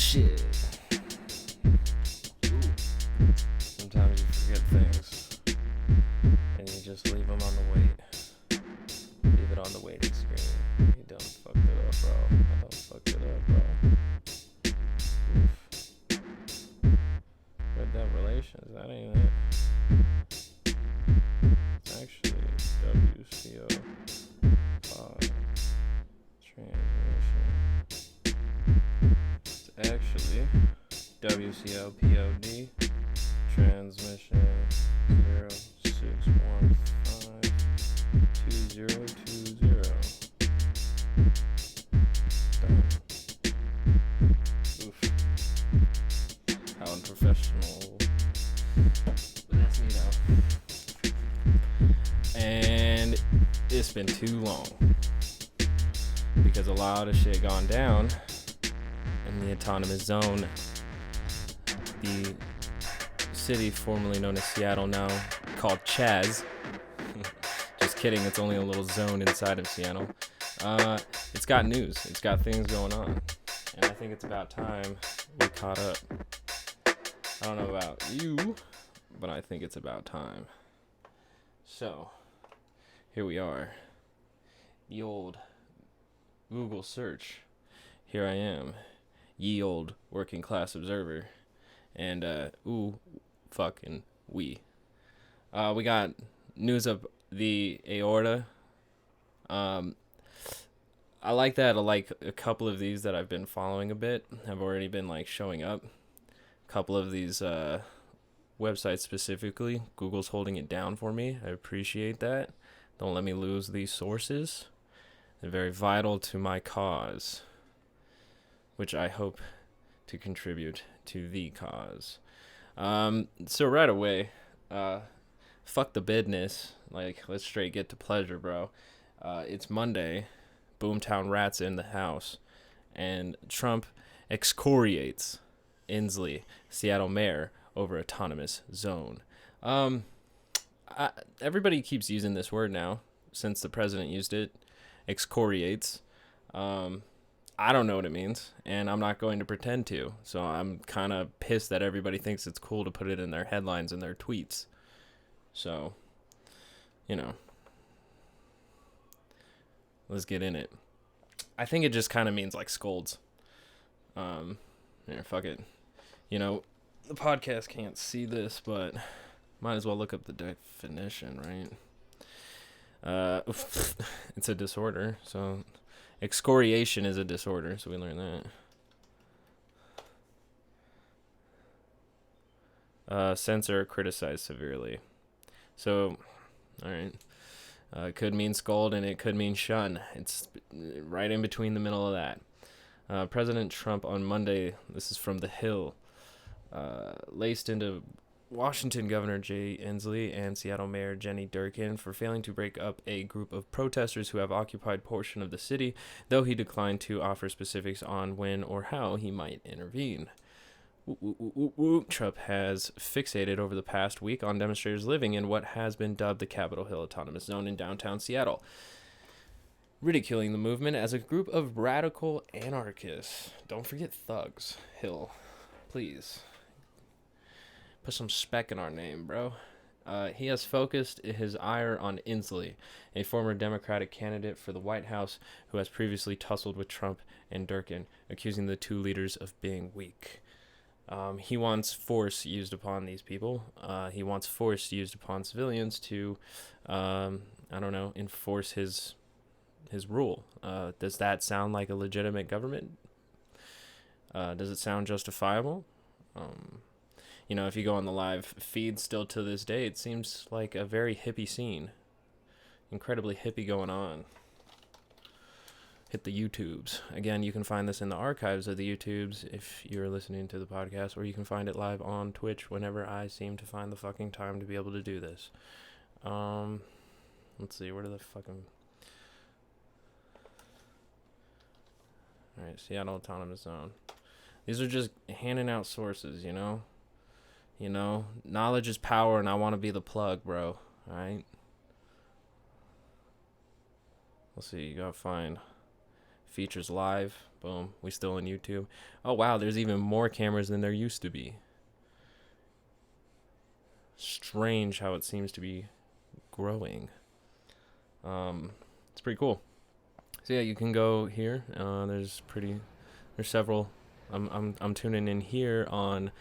shit. Sometimes you forget things and you just leave them on the wait. Leave it on the waiting screen. You done fucked it up, bro. I done fucked it up, bro. Oof. Red Dead Relations, that ain't it. It's actually WCO transmission. It's actually WCO transmission 06152020. Done. Oof. How unprofessional. But that's me though. And it's been too long. Because a lot of shit gone down in the autonomous zone. The city formerly known as Seattle, now called Chaz. Just kidding, it's only a little zone inside of Seattle. It's got news, it's got things going on, and I think it's about time we caught up. I don't know about you, but I think it's about time. So, here we are. The old Google search. Here I am, ye old working class observer. And, fucking we. We got news of the aorta. I like that. Like a couple of these that I've been following a bit have already been like showing up. A couple of these websites specifically, Google's holding it down for me. I appreciate that. Don't let me lose these sources. They're very vital to my cause, which I hope to contribute to the cause. So right away, fuck the business. Like, let's straight get to pleasure, bro. It's Monday. Boomtown rats in the house. And Trump excoriates Inslee, Seattle mayor, over autonomous zone. Everybody keeps using this word now, since the president used it. Excoriates. I don't know what it means, and I'm not going to pretend to. So I'm kind of pissed that everybody thinks it's cool to put it in their headlines and their tweets. So, let's get in it. I think it just kind of means like scolds. Fuck it. The podcast can't see this, but might as well look up the definition, right? It's a disorder, so excoriation is a disorder, so we learned that. Censor, criticize severely. So, alright. It could mean scold and it could mean shun. It's right in between the middle of that. President Trump on Monday, this is from The Hill, laced into Washington Governor Jay Inslee and Seattle Mayor Jenny Durkin for failing to break up a group of protesters who have occupied portion of the city, though he declined to offer specifics on when or how he might intervene. Trump has fixated over the past week on demonstrators living in what has been dubbed the Capitol Hill Autonomous Zone in downtown Seattle, ridiculing the movement as a group of radical anarchists. Don't forget thugs, Hill. Please. Put some spec in our name, bro. He has focused his ire on Inslee, a former Democratic candidate for the White House who has previously tussled with Trump and Durkin, accusing the two leaders of being weak. He wants force used upon these people. He wants force used upon civilians to, enforce his rule. Does that sound like a legitimate government? Does it sound justifiable? If you go on the live feed still to this day, it seems like a very hippie scene. Incredibly hippie going on. Hit the YouTubes. Again, you can find this in the archives of the YouTubes if you're listening to the podcast, or you can find it live on Twitch whenever I seem to find the fucking time to be able to do this. Let's see, where do the fucking... Alright, Seattle Autonomous Zone. These are just handing out sources, knowledge is power, and I want to be the plug, bro. Alright? Let's see, you gotta find features live Boom. We still on YouTube. Oh, wow. There's even more cameras than there used to be. Strange how it seems to be growing. It's pretty cool. So yeah, you can go here. There's several. I'm tuning in here on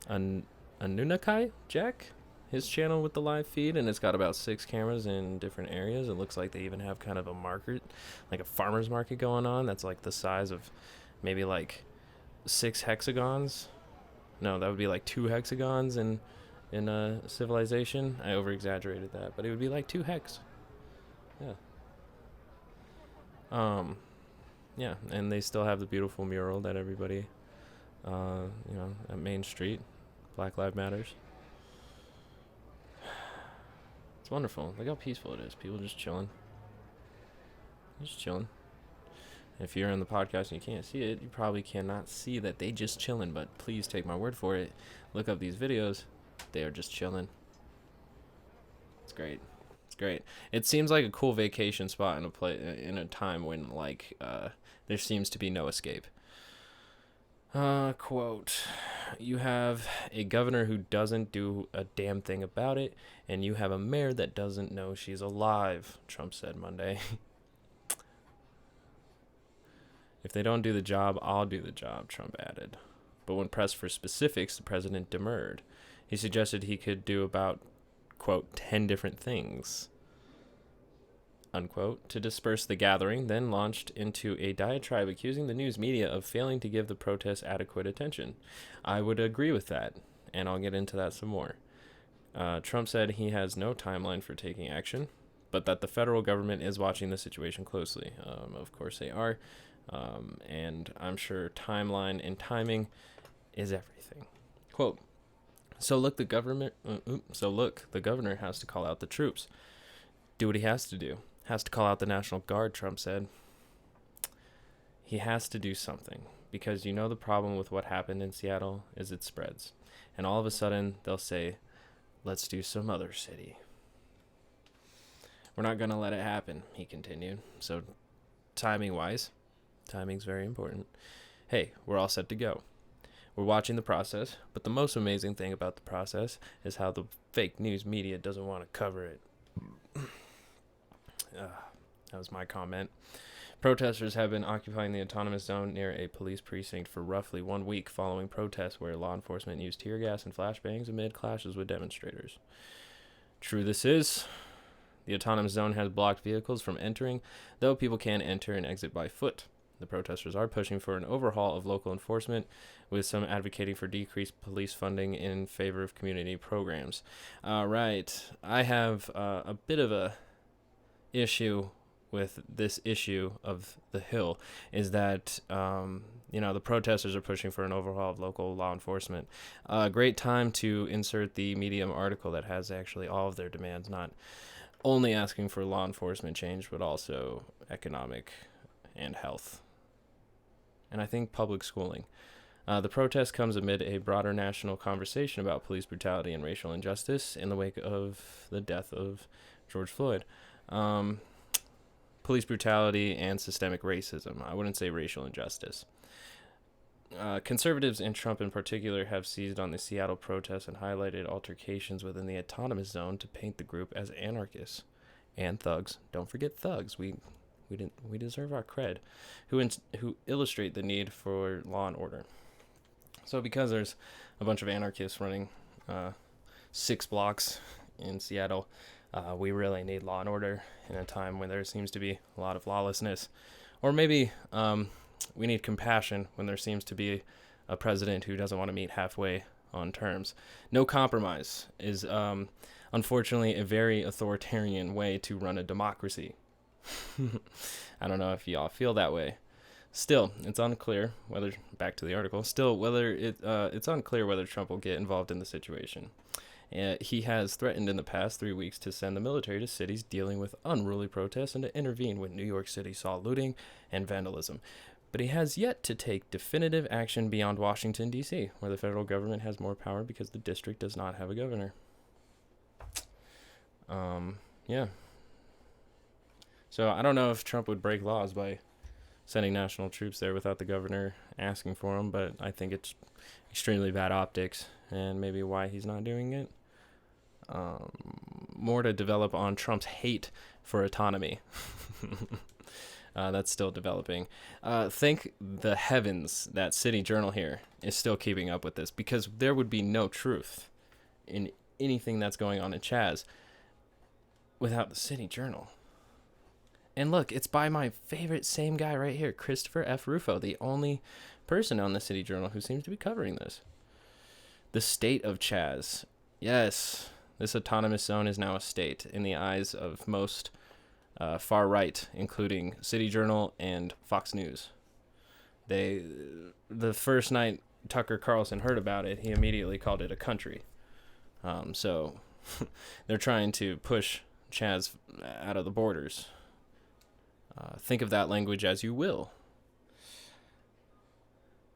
Anunakai Jack, his channel with the live feed, and it's got about 6 cameras in different areas. It looks like they even have kind of a market, like a farmer's market going on. That's like the size of maybe like 6 hexagons. No, that would be like 2 hexagons in a civilization. I over exaggerated that, but it would be like 2 hex. Yeah. Yeah, and they still have the beautiful mural that everybody, at Main Street, Black Lives Matters. It's wonderful. Look how peaceful it is. People just chilling. Just chilling. If you're on the podcast and you can't see it, you probably cannot see that they just chilling, but please take my word for it. Look up these videos. They are just chilling. It's great. It's great. It seems like a cool vacation spot in a time when there seems to be no escape. Quote, you have a governor who doesn't do a damn thing about it, and you have a mayor that doesn't know she's alive, Trump said Monday. If they don't do the job, I'll do the job, Trump added. But when pressed for specifics, the president demurred. He suggested he could do about, quote, 10 different things, unquote, to disperse the gathering, then launched into a diatribe accusing the news media of failing to give the protests adequate attention. I would agree with that, and I'll get into that some more. Trump said he has no timeline for taking action, but that the federal government is watching the situation closely. Of course they are, and I'm sure timeline and timing is everything. Quote, So look, the governor has to call out the troops. Do what he has to do. Has to call out the National Guard, Trump said. He has to do something, because you know the problem with what happened in Seattle is it spreads. And all of a sudden, they'll say, let's do some other city. We're not going to let it happen, he continued. So timing's very important. Hey, we're all set to go. We're watching the process, but the most amazing thing about the process is how the fake news media doesn't want to cover it. That was my comment. Protesters have been occupying the autonomous zone near a police precinct for roughly 1 week following protests where law enforcement used tear gas and flashbangs amid clashes with demonstrators. True this is. The autonomous zone has blocked vehicles from entering, though people can enter and exit by foot. The protesters are pushing for an overhaul of local enforcement, with some advocating for decreased police funding in favor of community programs. Right. I have a bit of a issue with this issue of the Hill, is that, the protesters are pushing for an overhaul of local law enforcement. Great time to insert the Medium article that has actually all of their demands, not only asking for law enforcement change, but also economic and health. And I think public schooling. The protest comes amid a broader national conversation about police brutality and racial injustice in the wake of the death of George Floyd. Police brutality and systemic racism. I wouldn't say racial injustice. Conservatives, and Trump in particular, have seized on the Seattle protests and highlighted altercations within the autonomous zone to paint the group as anarchists and thugs. Don't forget thugs. We deserve our cred. Who illustrate the need for law and order. So because there's a bunch of anarchists running 6 blocks in Seattle, we really need law and order in a time when there seems to be a lot of lawlessness. Or maybe we need compassion when there seems to be a president who doesn't want to meet halfway on terms. No compromise is, unfortunately, a very authoritarian way to run a democracy. I don't know if y'all feel that way. Still, it's unclear whether, back to the article, it's unclear whether Trump will get involved in the situation. He has threatened in the past 3 weeks to send the military to cities dealing with unruly protests and to intervene when New York City saw looting and vandalism. But he has yet to take definitive action beyond Washington, D.C., where the federal government has more power because the district does not have a governor. Yeah. So I don't know if Trump would break laws by sending national troops there without the governor asking for them, but I think it's extremely bad optics, and maybe why he's not doing it. More to develop on Trump's hate for autonomy. That's still developing. Thank the heavens that City Journal here is still keeping up with this, because there would be no truth in anything that's going on in Chaz without the City Journal. And look, it's by my favorite same guy right here, Christopher F. Rufo, the only person on the City Journal who seems to be covering this. The state of Chaz. Yes, this autonomous zone is now a state in the eyes of most far right, including City Journal and Fox News. The first night Tucker Carlson heard about it, he immediately called it a country. So they're trying to push Chaz out of the borders. Think of that language as you will.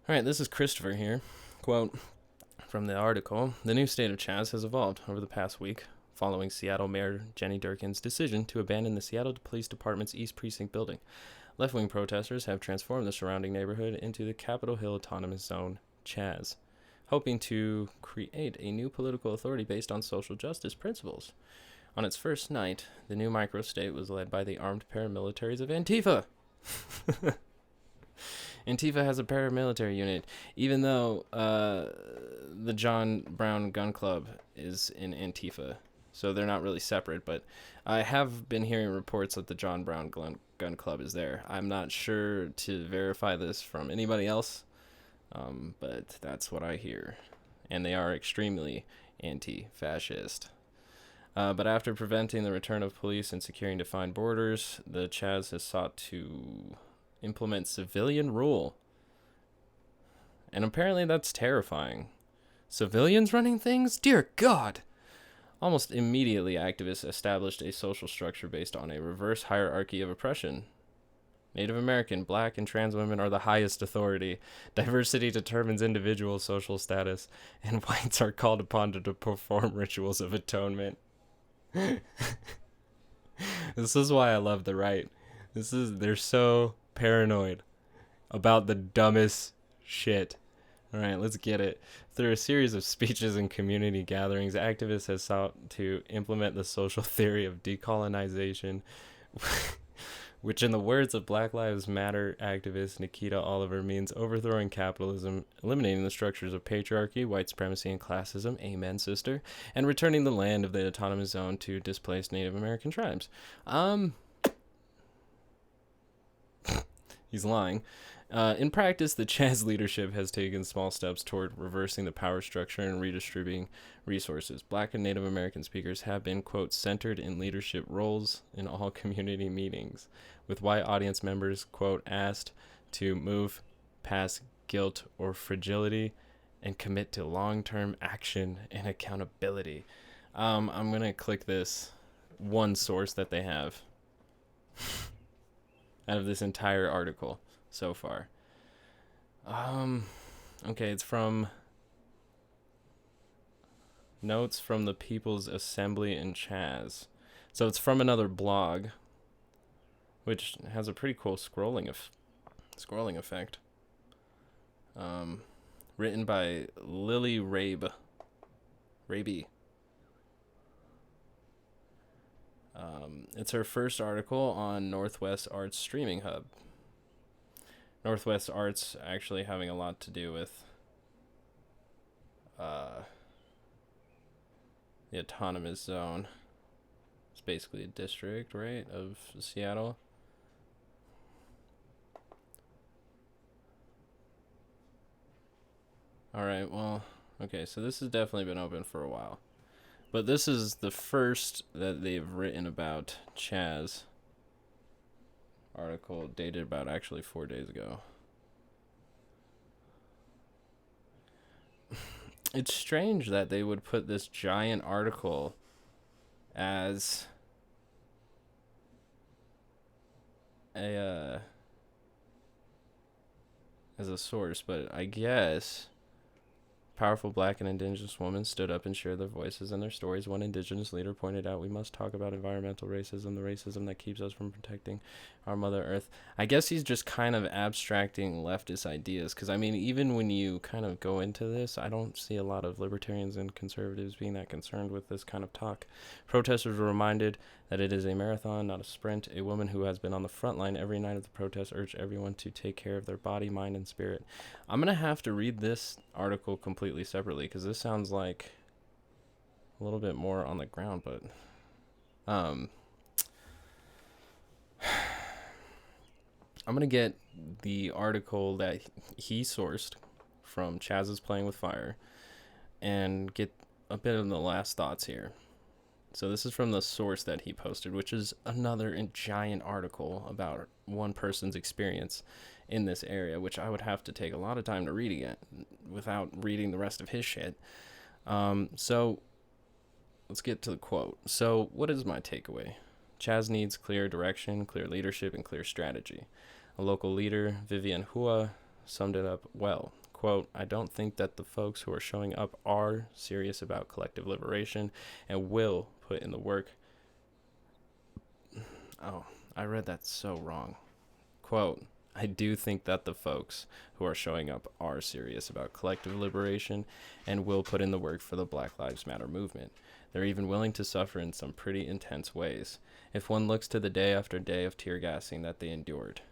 All right, this is Christopher here. Quote from the article: "The new state of Chaz has evolved over the past week, following Seattle Mayor Jenny Durkin's decision to abandon the Seattle Police Department's East Precinct building. Left-wing protesters have transformed the surrounding neighborhood into the Capitol Hill Autonomous Zone, Chaz, hoping to create a new political authority based on social justice principles. On its first night, the new microstate was led by the armed paramilitaries of Antifa." Antifa has a paramilitary unit, even though the John Brown Gun Club is in Antifa. So they're not really separate, but I have been hearing reports that the John Brown Gun Club is there. I'm not sure to verify this from anybody else, but that's what I hear. And they are extremely anti-fascist. But after preventing the return of police and securing defined borders, the Chaz has sought to implement civilian rule. And apparently that's terrifying. Civilians running things? Dear God! Almost immediately, activists established a social structure based on a reverse hierarchy of oppression. Native American, Black, and trans women are the highest authority. Diversity determines individual social status, and whites are called upon to perform rituals of atonement. This is why I love the right. They're so paranoid about the dumbest shit. All right, let's get it. Through a series of speeches and community gatherings, activists have sought to implement the social theory of decolonization, which in the words of Black Lives Matter activist Nikita Oliver means overthrowing capitalism, eliminating the structures of patriarchy, white supremacy, and classism, amen, sister, and returning the land of the autonomous zone to displaced Native American tribes. He's lying. In practice, the Chaz leadership has taken small steps toward reversing the power structure and redistributing resources. Black and Native American speakers have been, quote, centered in leadership roles in all community meetings, with white audience members, quote, asked to move past guilt or fragility and commit to long-term action and accountability. I'm going to click this one source that they have out of this entire article so far. Okay, it's from Notes from the People's Assembly in Chaz. So it's from another blog, which has a pretty cool scrolling effect. Written by Lily Raby. It's her first article on Northwest Arts Streaming Hub. Northwest Arts actually having a lot to do with the autonomous zone. It's basically a district, right, of Seattle. Alright, well, okay, so this has definitely been open for a while. But this is the first that they've written about Chaz. Article dated about actually 4 days ago. It's strange that they would put this giant article as a source, but I guess powerful black and indigenous women stood up and shared their voices and their stories. One indigenous leader pointed out, we must talk about environmental racism, the racism that keeps us from protecting our Mother Earth. I guess he's just kind of abstracting leftist ideas, because, I mean, even when you kind of go into this, I don't see a lot of libertarians and conservatives being that concerned with this kind of talk. Protesters were reminded that it is a marathon, not a sprint. A woman who has been on the front line every night of the protest urged everyone to take care of their body, mind, and spirit. I'm going to have to read this article completely separately, because this sounds like a little bit more on the ground, but I'm going to get the article that he sourced from Chaz's Playing with Fire and get a bit of the last thoughts here. So this is from the source that he posted, which is another giant article about one person's experience in this area, which I would have to take a lot of time to read again without reading the rest of his shit. So let's get to the quote. So what is my takeaway? Chaz needs clear direction, clear leadership, and clear strategy. A local leader, Vivian Hua, summed it up well. Quote, I don't think that the folks who are showing up are serious about collective liberation and will put in the work. Oh, I read that so wrong. Quote, I do think that the folks who are showing up are serious about collective liberation and will put in the work for the Black Lives Matter movement. They're even willing to suffer in some pretty intense ways, if one looks to the day after day of tear gassing that they endured.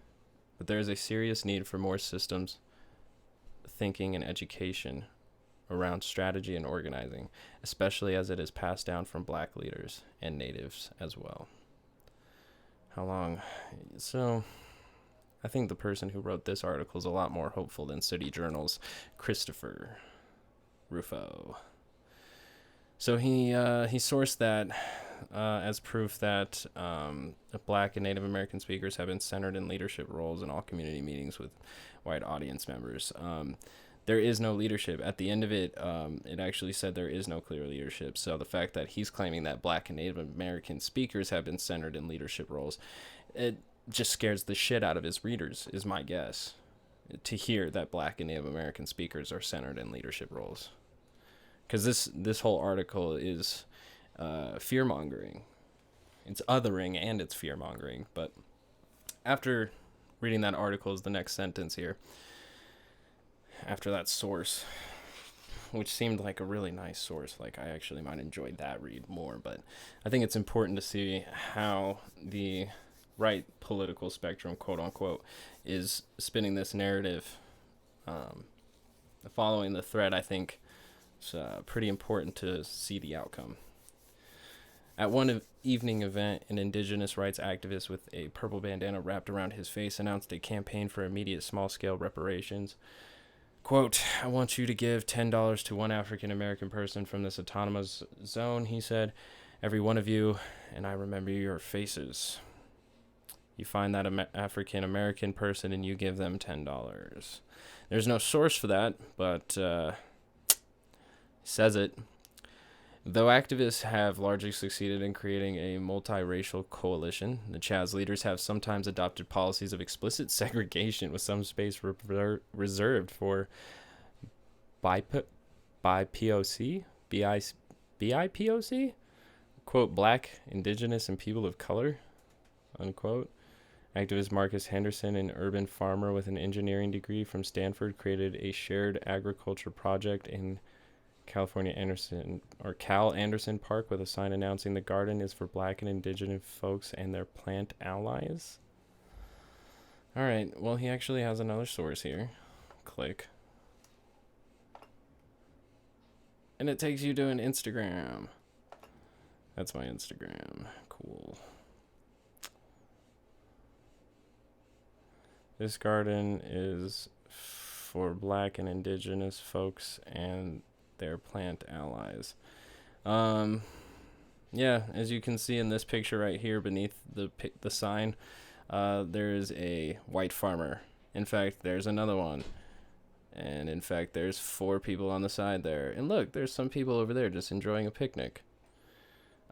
But there is a serious need for more systems thinking and education around strategy and organizing, especially as it is passed down from black leaders and natives as well. How long? So I think the person who wrote this article is a lot more hopeful than City Journal's Christopher Rufo. So he sourced that as proof that Black and Native American speakers have been centered in leadership roles in all community meetings with white audience members. There is no leadership. At the end of it, it actually said there is no clear leadership. So the fact that he's claiming that Black and Native American speakers have been centered in leadership roles, it just scares the shit out of his readers, is my guess, to hear that Black and Native American speakers are centered in leadership roles. Because this whole article is fear-mongering. It's othering and it's fear-mongering. But after reading that article is the next sentence here. After that source, which seemed like a really nice source. Like, I actually might enjoy that read more. But I think it's important to see how the right political spectrum, quote-unquote, is spinning this narrative. Following the thread, I think it's pretty important to see the outcome. At one evening event, an indigenous rights activist with a purple bandana wrapped around his face announced a campaign for immediate small-scale reparations. Quote, I want you to give $10 to one African-American person from this autonomous zone, he said. Every one of you, and I remember your faces. You find that African-American person and you give them $10. There's no source for that, but says it. Though activists have largely succeeded in creating a multiracial coalition, the Chaz leaders have sometimes adopted policies of explicit segregation with some space reserved for BIPOC? BIPOC? Quote, Black, Indigenous, and people of color, unquote. Activist Marcus Henderson, an urban farmer with an engineering degree from Stanford, created a shared agriculture project in Cal Anderson Park with a sign announcing the garden is for Black and Indigenous folks and their plant allies. All right, well, he actually has another source here. Click. And it takes you to an Instagram. That's my Instagram. Cool. This garden is for Black and Indigenous folks and their plant allies. Yeah, as you can see in this picture right here beneath the sign, there is a white farmer. In fact, there's another one. And in fact, there's 4 people on the side there. And look, there's some people over there just enjoying a picnic.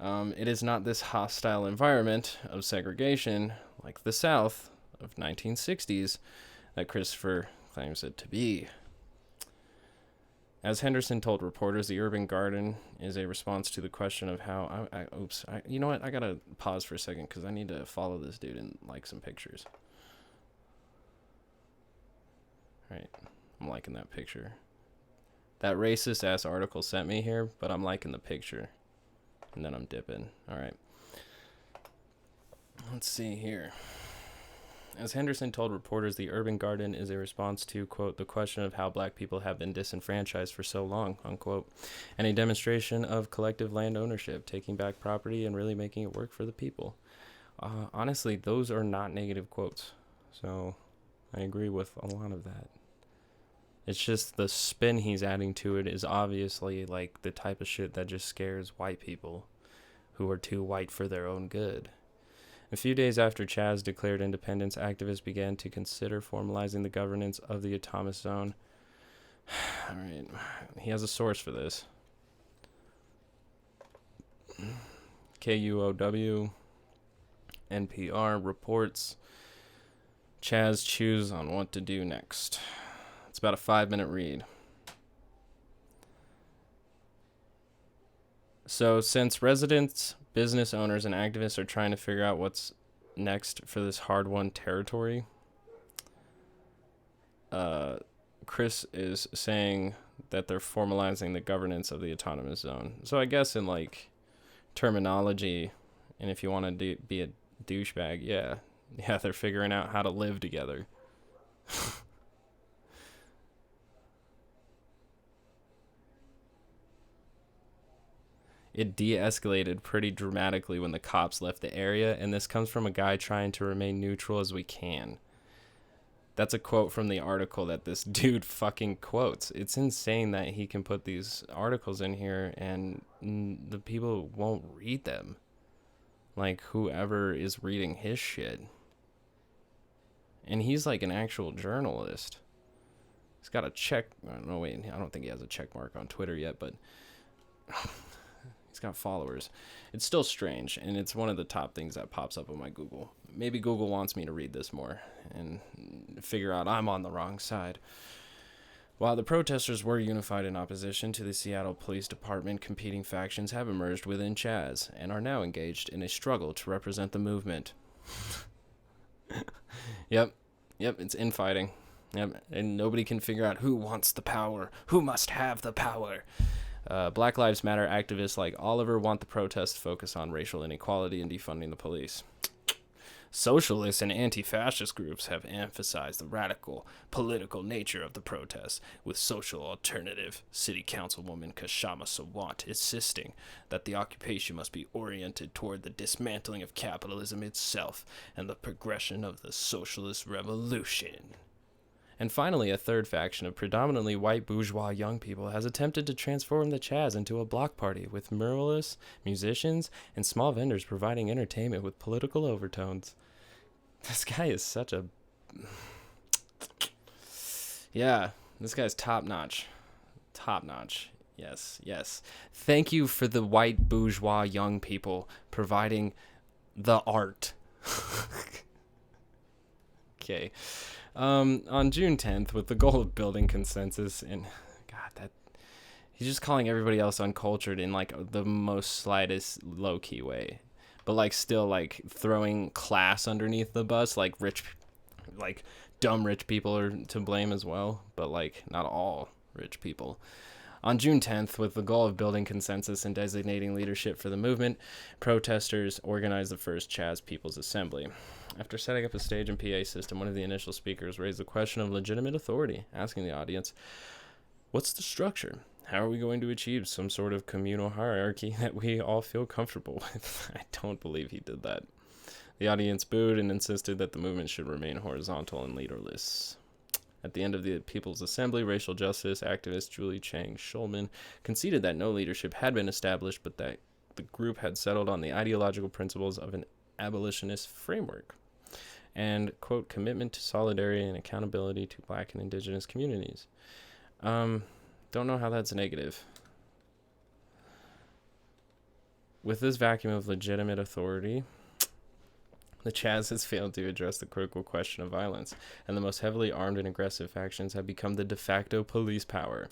It is not this hostile environment of segregation like the South of 1960s that Christopher claims it to be. As Henderson told reporters, the urban garden is a response to the question of how. You know what? I gotta pause for a second because I need to follow this dude and like some pictures. Right, I'm liking that picture. That racist ass article sent me here, but I'm liking the picture, and then I'm dipping. All right. Let's see here. As Henderson told reporters, the urban garden is a response to, quote, the question of how black people have been disenfranchised for so long, unquote, and a demonstration of collective land ownership, taking back property and really making it work for the people. Honestly, those are not negative quotes. So I agree with a lot of that. It's just the spin he's adding to it is obviously like the type of shit that just scares white people who are too white for their own good. A few days after Chaz declared independence, activists began to consider formalizing the governance of the Autonomous Zone. All right, he has a source for this. KUOW, NPR reports Chaz chews on what to do next. It's about a 5-minute read. So since residents, business owners, and activists are trying to figure out what's next for this hard-won territory, Chris is saying that they're formalizing the governance of the Autonomous Zone. So I guess in like terminology, and if you want to be a douchebag, yeah, they're figuring out how to live together. It de-escalated pretty dramatically when the cops left the area, and this comes from a guy trying to remain neutral as we can. That's a quote from the article that this dude fucking quotes. It's insane that he can put these articles in here and the people won't read them. Like whoever is reading his shit. And he's like an actual journalist. He's got a check. No, wait, I don't think he has a check mark on Twitter yet, but he's got followers. It's still strange, and it's one of the top things that pops up on my Google. Maybe Google wants me to read this more and figure out I'm on the wrong side. While the protesters were unified in opposition to the Seattle Police Department, competing factions have emerged within Chaz and are now engaged in a struggle to represent the movement. Yep, it's infighting. Yep, and nobody can figure out who wants the power, who must have the power. Black Lives Matter activists like Oliver want the protest to focus on racial inequality and defunding the police. Socialist and anti-fascist groups have emphasized the radical political nature of the protests, with social alternative city councilwoman Kashama Sawant insisting that the occupation must be oriented toward the dismantling of capitalism itself and the progression of the socialist revolution. And finally, a third faction of predominantly white bourgeois young people has attempted to transform the Chaz into a block party with muralists, musicians, and small vendors providing entertainment with political overtones. This guy is such a... Yeah, this guy's top-notch. Top-notch. Yes. Thank you for the white bourgeois young people providing the art. Okay. On June 10th, with the goal of building consensus, and he's just calling everybody else uncultured in like the most slightest low-key way, but like still like throwing class underneath the bus. Like dumb rich people are to blame as well, but like not all rich people. On June 10th, with the goal of building consensus and designating leadership for the movement, protesters organized the first Chaz People's Assembly. After setting up a stage and PA system, one of the initial speakers raised the question of legitimate authority, asking the audience, what's the structure? How are we going to achieve some sort of communal hierarchy that we all feel comfortable with? I don't believe he did that. The audience booed and insisted that the movement should remain horizontal and leaderless. At the end of the People's Assembly, racial justice activist Julie Chang Schulman conceded that no leadership had been established, but that the group had settled on the ideological principles of an abolitionist framework and, quote, commitment to solidarity and accountability to black and indigenous communities. Don't know how that's negative. With this vacuum of legitimate authority, the Chaz has failed to address the critical question of violence, and the most heavily armed and aggressive factions have become the de facto police power.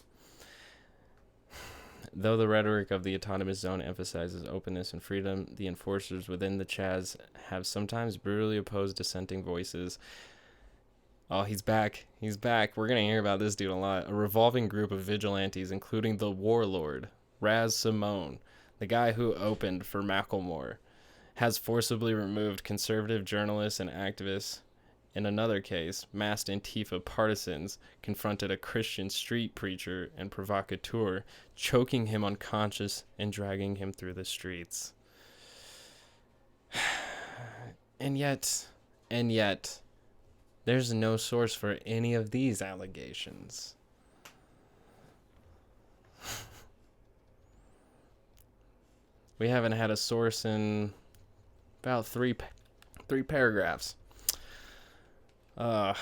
Though the rhetoric of the autonomous zone emphasizes openness and freedom, the enforcers within the Chaz have sometimes brutally opposed dissenting voices. Oh, he's back. He's back. We're going to hear about this dude a lot. A revolving group of vigilantes, including the warlord, Raz Simone, the guy who opened for Macklemore, has forcibly removed conservative journalists and activists. In another case, masked Antifa partisans confronted a Christian street preacher and provocateur, choking him unconscious and dragging him through the streets. And yet, there's no source for any of these allegations. We haven't had a source in about three paragraphs. All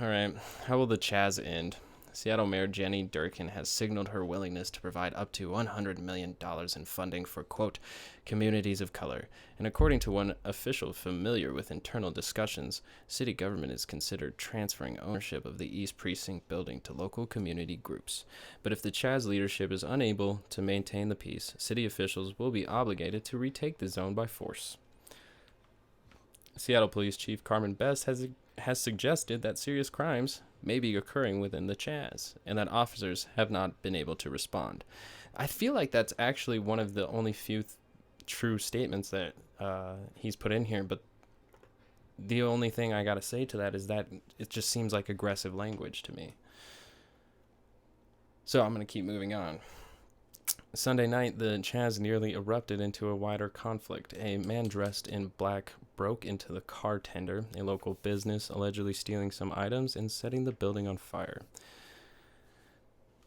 right. How will the Chaz end? Seattle Mayor Jenny Durkin has signaled her willingness to provide up to $100 million in funding for, quote, communities of color. And according to one official familiar with internal discussions, city government is considered transferring ownership of the East Precinct building to local community groups. But if the Chaz leadership is unable to maintain the peace, city officials will be obligated to retake the zone by force. Seattle Police Chief Carmen Best has suggested that serious crimes may be occurring within the Chaz, and that officers have not been able to respond. I feel like that's actually one of the only few true statements that he's put in here, but the only thing I gotta say to that is that it just seems like aggressive language to me. So I'm gonna keep moving on. Sunday night, the Chaz nearly erupted into a wider conflict. A man dressed in black broke into the car tender, a local business, allegedly stealing some items and setting the building on fire.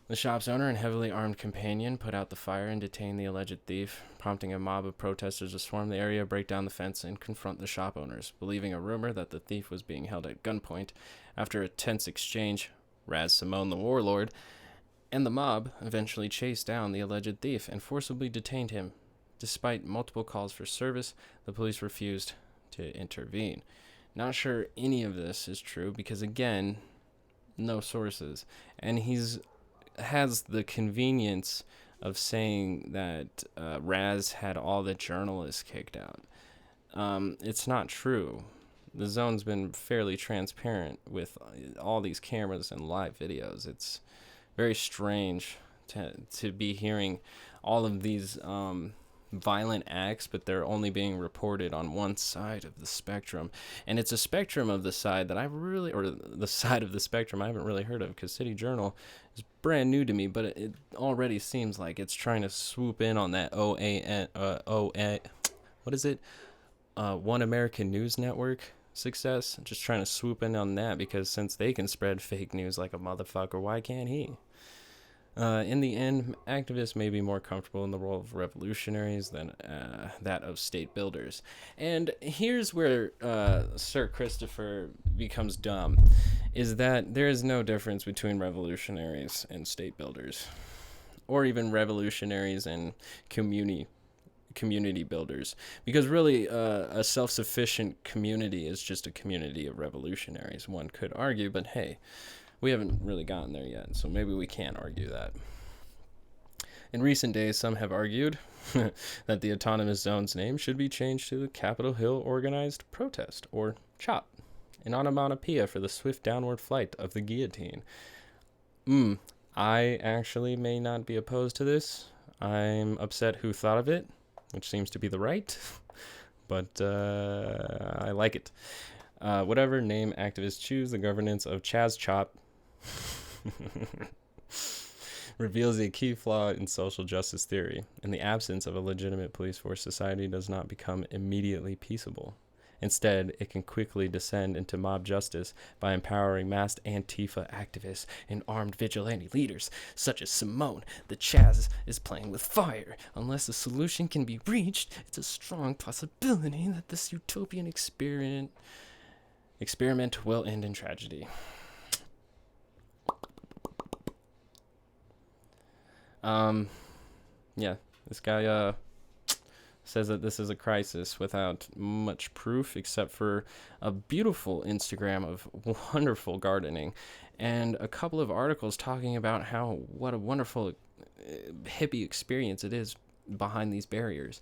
The shop's owner and heavily armed companion put out the fire and detained the alleged thief, prompting a mob of protesters to swarm the area, break down the fence, and confront the shop owners. Believing a rumor that the thief was being held at gunpoint, after a tense exchange, Raz Simone, the warlord, and the mob eventually chased down the alleged thief and forcibly detained him. Despite multiple calls for service, the police refused to intervene. Not sure any of this is true because, again, no sources. And has the convenience of saying that Raz had all the journalists kicked out. It's not true. The zone's been fairly transparent with all these cameras and live videos. It's very strange to be hearing all of these violent acts, but they're only being reported on one side of the spectrum. And it's a spectrum of the side that the side of the spectrum I haven't really heard of, because City Journal is brand new to me, but it already seems like it's trying to swoop in on that One American News Network success, just trying to swoop in on that, because since they can spread fake news like a motherfucker, why can't he? In the end, activists may be more comfortable in the role of revolutionaries than that of state builders. And here's where Sir Christopher becomes dumb, is that there is no difference between revolutionaries and state builders, or even revolutionaries and community builders, because really a self-sufficient community is just a community of revolutionaries, one could argue, but hey, we haven't really gotten there yet, so maybe we can't argue that. In recent days, some have argued that the autonomous zone's name should be changed to the Capitol Hill Organized Protest, or CHOP, an onomatopoeia for the swift downward flight of the guillotine. I actually may not be opposed to this. I'm upset who thought of it, which seems to be the right, but I like it. Whatever name activists choose, the governance of Chaz Chop reveals a key flaw in social justice theory. In the absence of a legitimate police force, society does not become immediately peaceable. Instead, it can quickly descend into mob justice by empowering masked Antifa activists and armed vigilante leaders such as Simone. The Chaz is playing with fire. Unless a solution can be reached, it's a strong possibility that this utopian experiment will end in tragedy. This guy says that this is a crisis without much proof, except for a beautiful Instagram of wonderful gardening and a couple of articles talking about what a wonderful hippie experience it is behind these barriers.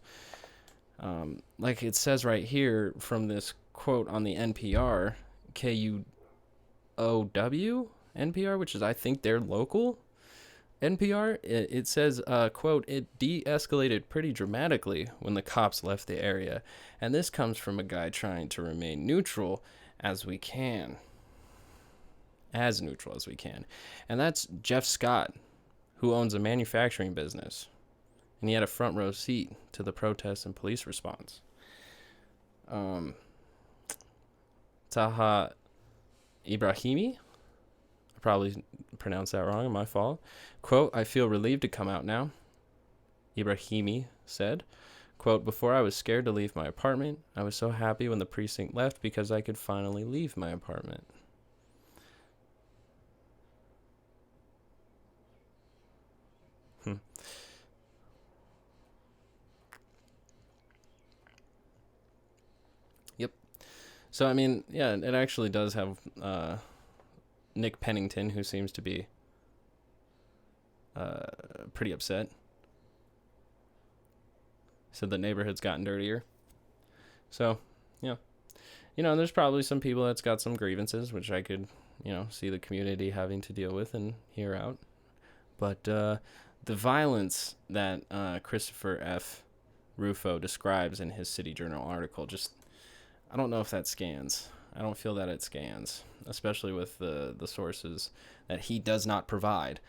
Like it says right here from this quote on the NPR, KUOW NPR, which is, I think, their local NPR. It says, quote, "It de-escalated pretty dramatically when the cops left the area. And this comes from a guy trying to remain neutral as we can. As neutral as we can." And that's Jeff Scott, who owns a manufacturing business. And he had a front row seat to the protests and police response. Taha Ibrahimi, I probably pronounced that wrong, my fault. Quote, "I feel relieved to come out now," Ibrahimi said. Quote, "Before I was scared to leave my apartment. I was so happy when the precinct left because I could finally leave my apartment." Yep. So, I mean, yeah, it actually does have Nick Pennington, who seems to be pretty upset. Said the neighborhood's gotten dirtier. So, yeah. There's probably some people that's got some grievances, which I could, see the community having to deal with and hear out. But the violence that Christopher F. Rufo describes in his City Journal article, just, I don't know if that scans. I don't feel that it scans, especially with the sources that he does not provide.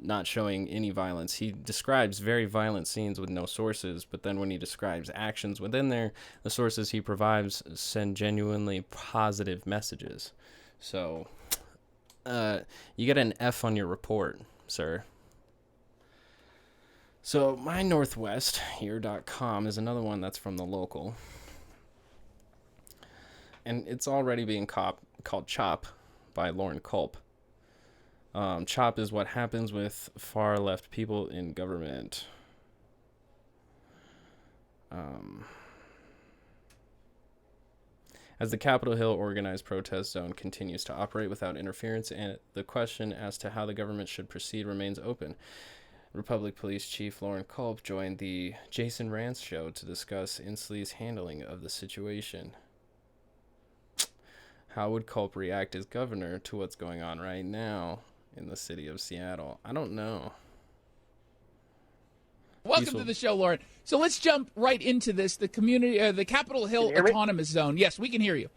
Not showing any violence. He describes very violent scenes with no sources, but then when he describes actions within there, the sources he provides send genuinely positive messages. So, you get an F on your report, sir. So, mynorthwesthere.com is another one that's from the local. And it's already being called CHOP by Lauren Culp. CHOP is what happens with far left people in government. As the Capitol Hill organized protest zone continues to operate without interference, and the question as to how the government should proceed remains open. Republic Police Chief Lauren Culp joined the Jason Rance show to discuss Inslee's handling of the situation. How would Culp react as governor to what's going on right now in the city of Seattle? I don't know. Welcome to the show, Lauren. So let's jump right into this. The the Capitol Hill Autonomous Zone. Yes, we can hear you.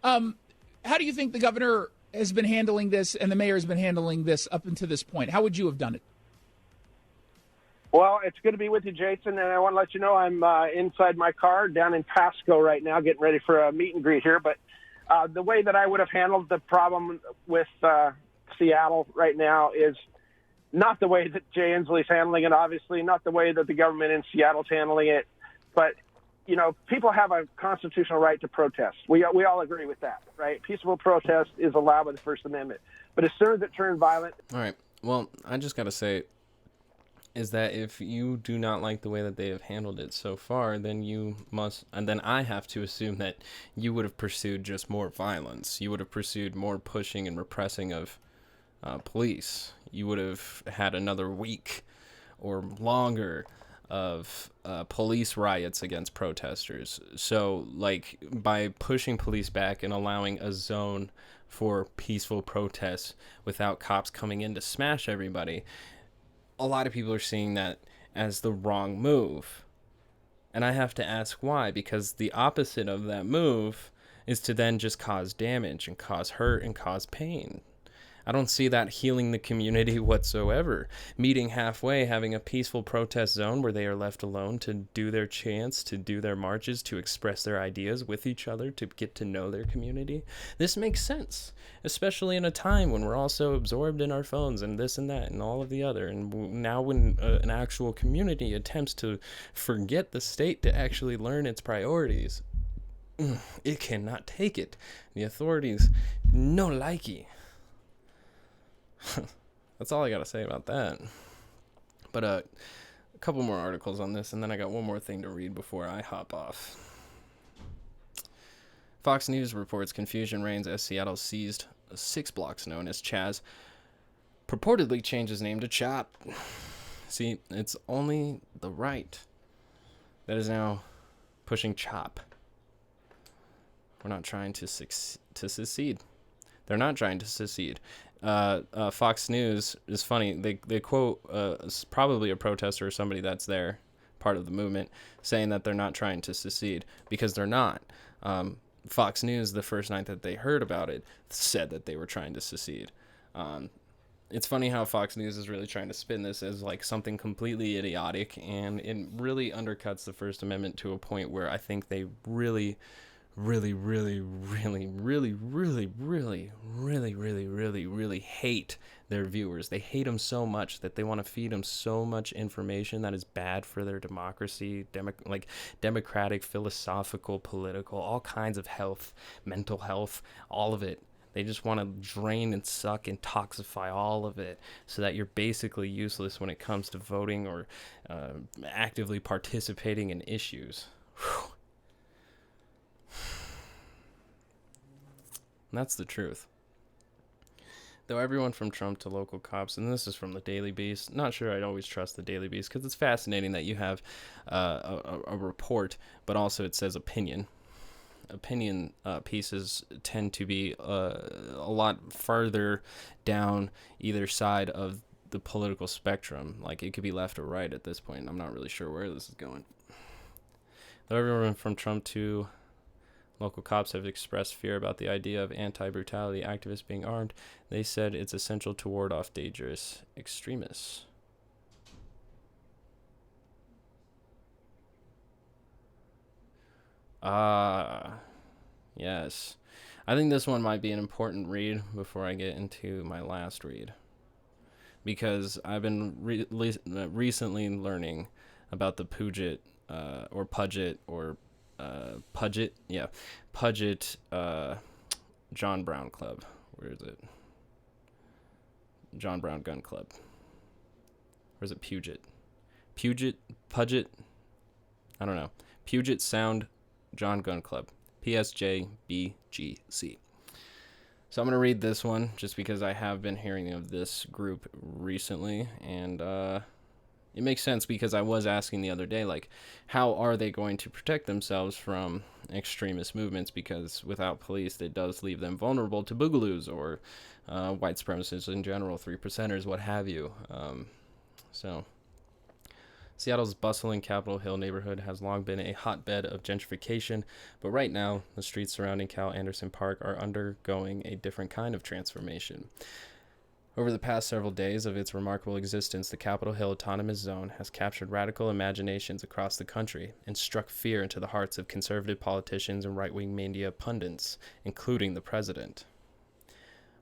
How do you think the governor has been handling this and the mayor has been handling this up until this point? How would you have done it? Well, it's good to be with you, Jason, and I want to let you know I'm inside my car down in Pasco right now, getting ready for a meet and greet here. But the way that I would have handled the problem with Seattle right now is not the way that Jay Inslee's handling it, obviously, not the way that the government in Seattle's handling it. But, people have a constitutional right to protest. We all agree with that, right? Peaceful protest is allowed by the First Amendment. But as soon as it turned violent... All right. Well, I just got to say is that if you do not like the way that they have handled it so far, then you must, and then I have to assume that you would have pursued just more violence. You would have pursued more pushing and repressing of police. You would have had another week or longer of police riots against protesters. So, by pushing police back and allowing a zone for peaceful protests without cops coming in to smash everybody, a lot of people are seeing that as the wrong move. And I have to ask why, because the opposite of that move is to then just cause damage and cause hurt and cause pain. I don't see that healing the community whatsoever. Meeting halfway, having a peaceful protest zone where they are left alone to do their chants, to do their marches, to express their ideas with each other, to get to know their community. This makes sense, especially in a time when we're all so absorbed in our phones and this and that and all of the other. And now when an actual community attempts to forget the state to actually learn its priorities, it cannot take it. The authorities no likey. That's all I gotta say about that. But a couple more articles on this, and then I got one more thing to read before I hop off. Fox News reports confusion reigns as Seattle seized 6 blocks known as Chaz purportedly change his name to Chop. See, it's only the right that is now pushing Chop. We're not trying to secede. They're not trying to secede. Fox News is funny. They quote probably a protester or somebody that's there, part of the movement, saying that they're not trying to secede, because they're not. Fox News, the first night that they heard about it, said that they were trying to secede. It's funny how Fox News is really trying to spin this as like something completely idiotic, and it really undercuts the First Amendment to a point where I think they really hate their viewers. They hate them so much that they want to feed them so much information that is bad for their democracy, democratic, philosophical, political, all kinds of health, mental health, all of it. They just want to drain and suck and toxify all of it so that you're basically useless when it comes to voting or actively participating in issues. Whew. That's the truth. Though everyone from Trump to local cops, and this is from the Daily Beast, not sure I'd always trust the Daily Beast, because it's fascinating that you have a report, but also it says opinion. Opinion pieces tend to be a lot farther down either side of the political spectrum. Like, it could be left or right at this point. I'm not really sure where this is going. Though everyone from Trump to local cops have expressed fear about the idea of anti-brutality activists being armed, they said it's essential to ward off dangerous extremists. Yes. I think this one might be an important read before I get into my last read, because I've been recently learning about the Puget John Brown Club. Where is it? John Brown Gun Club. Or is it Puget? Puget? I don't know. Puget Sound John Gun Club. PSJBGC. So I'm going to read this one just because I have been hearing of this group recently, and it makes sense because I was asking the other day, like, how are they going to protect themselves from extremist movements? Because without police, it does leave them vulnerable to boogaloos or white supremacists in general, 3%ers, what have you. Seattle's bustling Capitol Hill neighborhood has long been a hotbed of gentrification, but right now, the streets surrounding Cal Anderson Park are undergoing a different kind of transformation. Over the past several days of its remarkable existence, the Capitol Hill Autonomous Zone has captured radical imaginations across the country and struck fear into the hearts of conservative politicians and right-wing media pundits, including the president.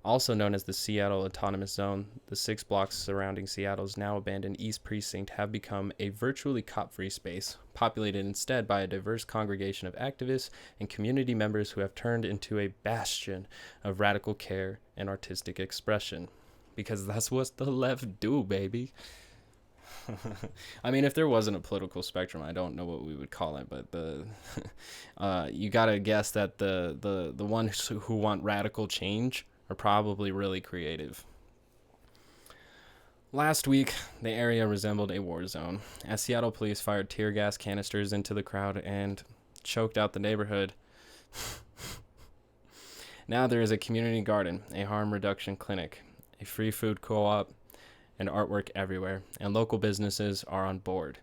Also known as the Seattle Autonomous Zone, the 6 blocks surrounding Seattle's now abandoned East Precinct have become a virtually cop-free space, populated instead by a diverse congregation of activists and community members who have turned into a bastion of radical care and artistic expression. Because that's what the left do, baby. I mean, if there wasn't a political spectrum, I don't know what we would call it, but you gotta guess that the ones who want radical change are probably really creative. Last week, the area resembled a war zone, as Seattle police fired tear gas canisters into the crowd and choked out the neighborhood. Now there is a community garden, a harm reduction clinic, a free food co-op, and artwork everywhere, and local businesses are on board.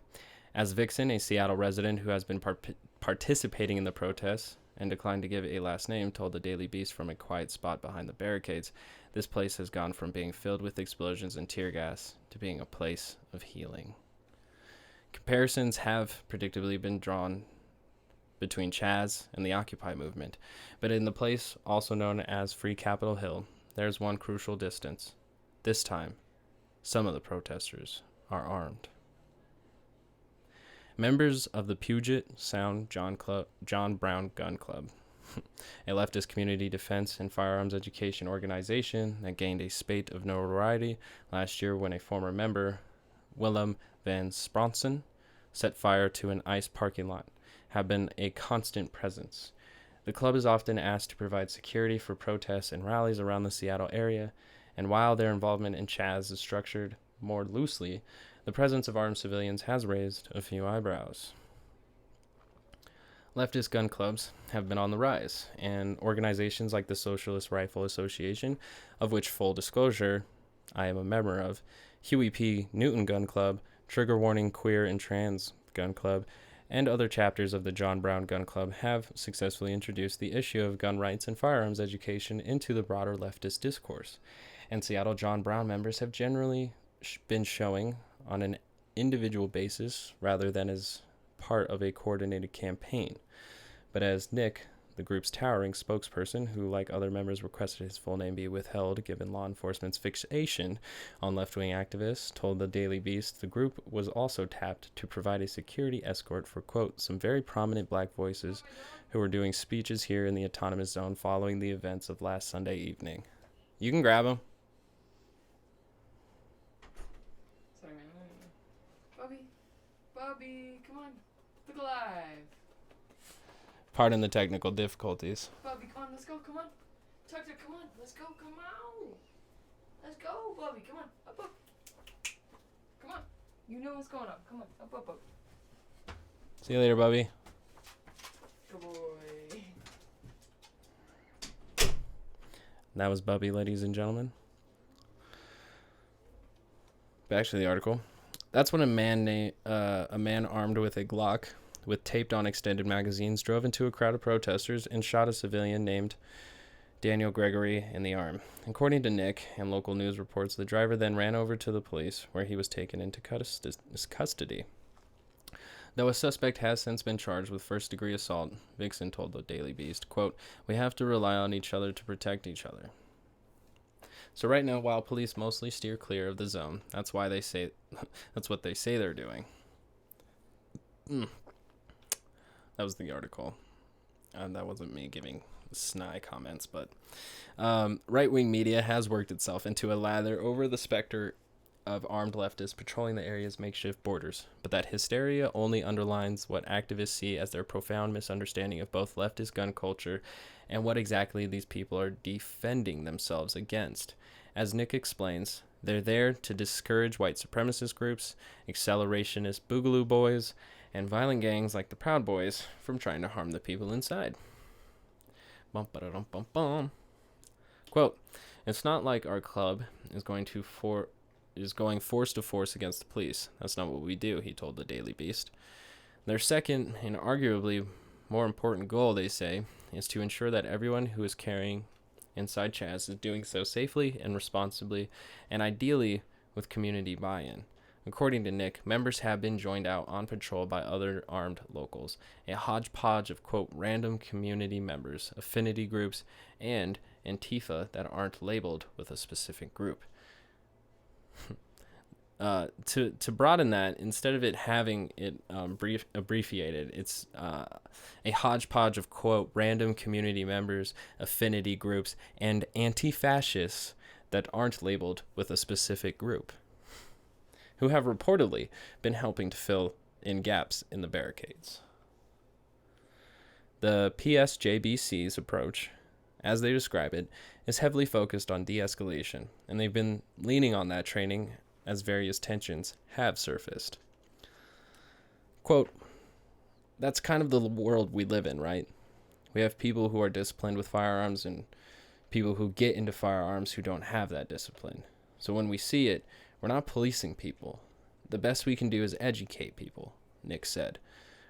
As Vixen, a Seattle resident who has been participating in the protests and declined to give a last name, told the Daily Beast from a quiet spot behind the barricades, this place has gone from being filled with explosions and tear gas to being a place of healing. Comparisons have predictably been drawn between Chaz and the Occupy movement, but in the place also known as Free Capitol Hill, there's one crucial distance. This time, some of the protesters are armed. Members of the Puget Sound John Brown Gun Club, a leftist community defense and firearms education organization that gained a spate of notoriety last year when a former member, Willem Van Spronsen, set fire to an ICE parking lot, have been a constant presence. The club is often asked to provide security for protests and rallies around the Seattle area, And while their involvement in Chaz is structured more loosely, the presence of armed civilians has raised a few eyebrows. Leftist gun clubs have been on the rise, and organizations like the Socialist Rifle Association, of which, full disclosure, I am a member of, Huey P. Newton Gun Club, Trigger Warning Queer and Trans Gun Club, and other chapters of the John Brown Gun Club have successfully introduced the issue of gun rights and firearms education into the broader leftist discourse. And Seattle John Brown members have generally been showing on an individual basis rather than as part of a coordinated campaign. But as Nick, the group's towering spokesperson, who, like other members, requested his full name be withheld given law enforcement's fixation on left-wing activists, told the Daily Beast the group was also tapped to provide a security escort for, quote, some very prominent black voices who were doing speeches here in the autonomous zone following the events of last Sunday evening. You can grab them. Sorry, man. Bobby, come on. Look alive. Pardon the technical difficulties. Bobby, come on, let's go, come on. Tucker, come on, let's go, come on. Let's go, Bobby, come on, up. Come on. You know what's going on. Come on, up. See you later, Bubby. Good boy. That was Bubby, ladies and gentlemen. Back to the article. That's when a man armed with a Glock with taped-on extended magazines drove into a crowd of protesters and shot a civilian named Daniel Gregory in the arm. According to Nick and local news reports, the driver then ran over to the police, where he was taken into custody. Though a suspect has since been charged with first-degree assault, Vixen told the Daily Beast, quote, we have to rely on each other to protect each other. So right now, while police mostly steer clear of the zone, that's what they say they're doing. That was the article. That wasn't me giving snide comments, but right-wing media has worked itself into a lather over the specter of armed leftists patrolling the area's makeshift borders. But that hysteria only underlines what activists see as their profound misunderstanding of both leftist gun culture and what exactly these people are defending themselves against. As Nick explains, they're there to discourage white supremacist groups, accelerationist boogaloo boys, and violent gangs like the Proud Boys from trying to harm the people inside. Bum, ba-da-dum, bum, bum. Quote, it's not like our club is going force to force against the police. That's not what we do, he told the Daily Beast. Their second and arguably more important goal, they say, is to ensure that everyone who is carrying inside Chaz is doing so safely and responsibly, and ideally with community buy-in. According to Nick, members have been joined out on patrol by other armed locals, a hodgepodge of, quote, random community members, affinity groups, and Antifa that aren't labeled with a specific group. To broaden that, instead of it having it abbreviated, it's a hodgepodge of, quote, random community members, affinity groups, and anti-fascists that aren't labeled with a specific group, who have reportedly been helping to fill in gaps in the barricades. The PSJBC's approach, as they describe it, is heavily focused on de-escalation, and they've been leaning on that training as various tensions have surfaced. Quote, that's kind of the world we live in, right? We have people who are disciplined with firearms and people who get into firearms who don't have that discipline. So when we see it, we're not policing people. The best we can do is educate people, Nick said.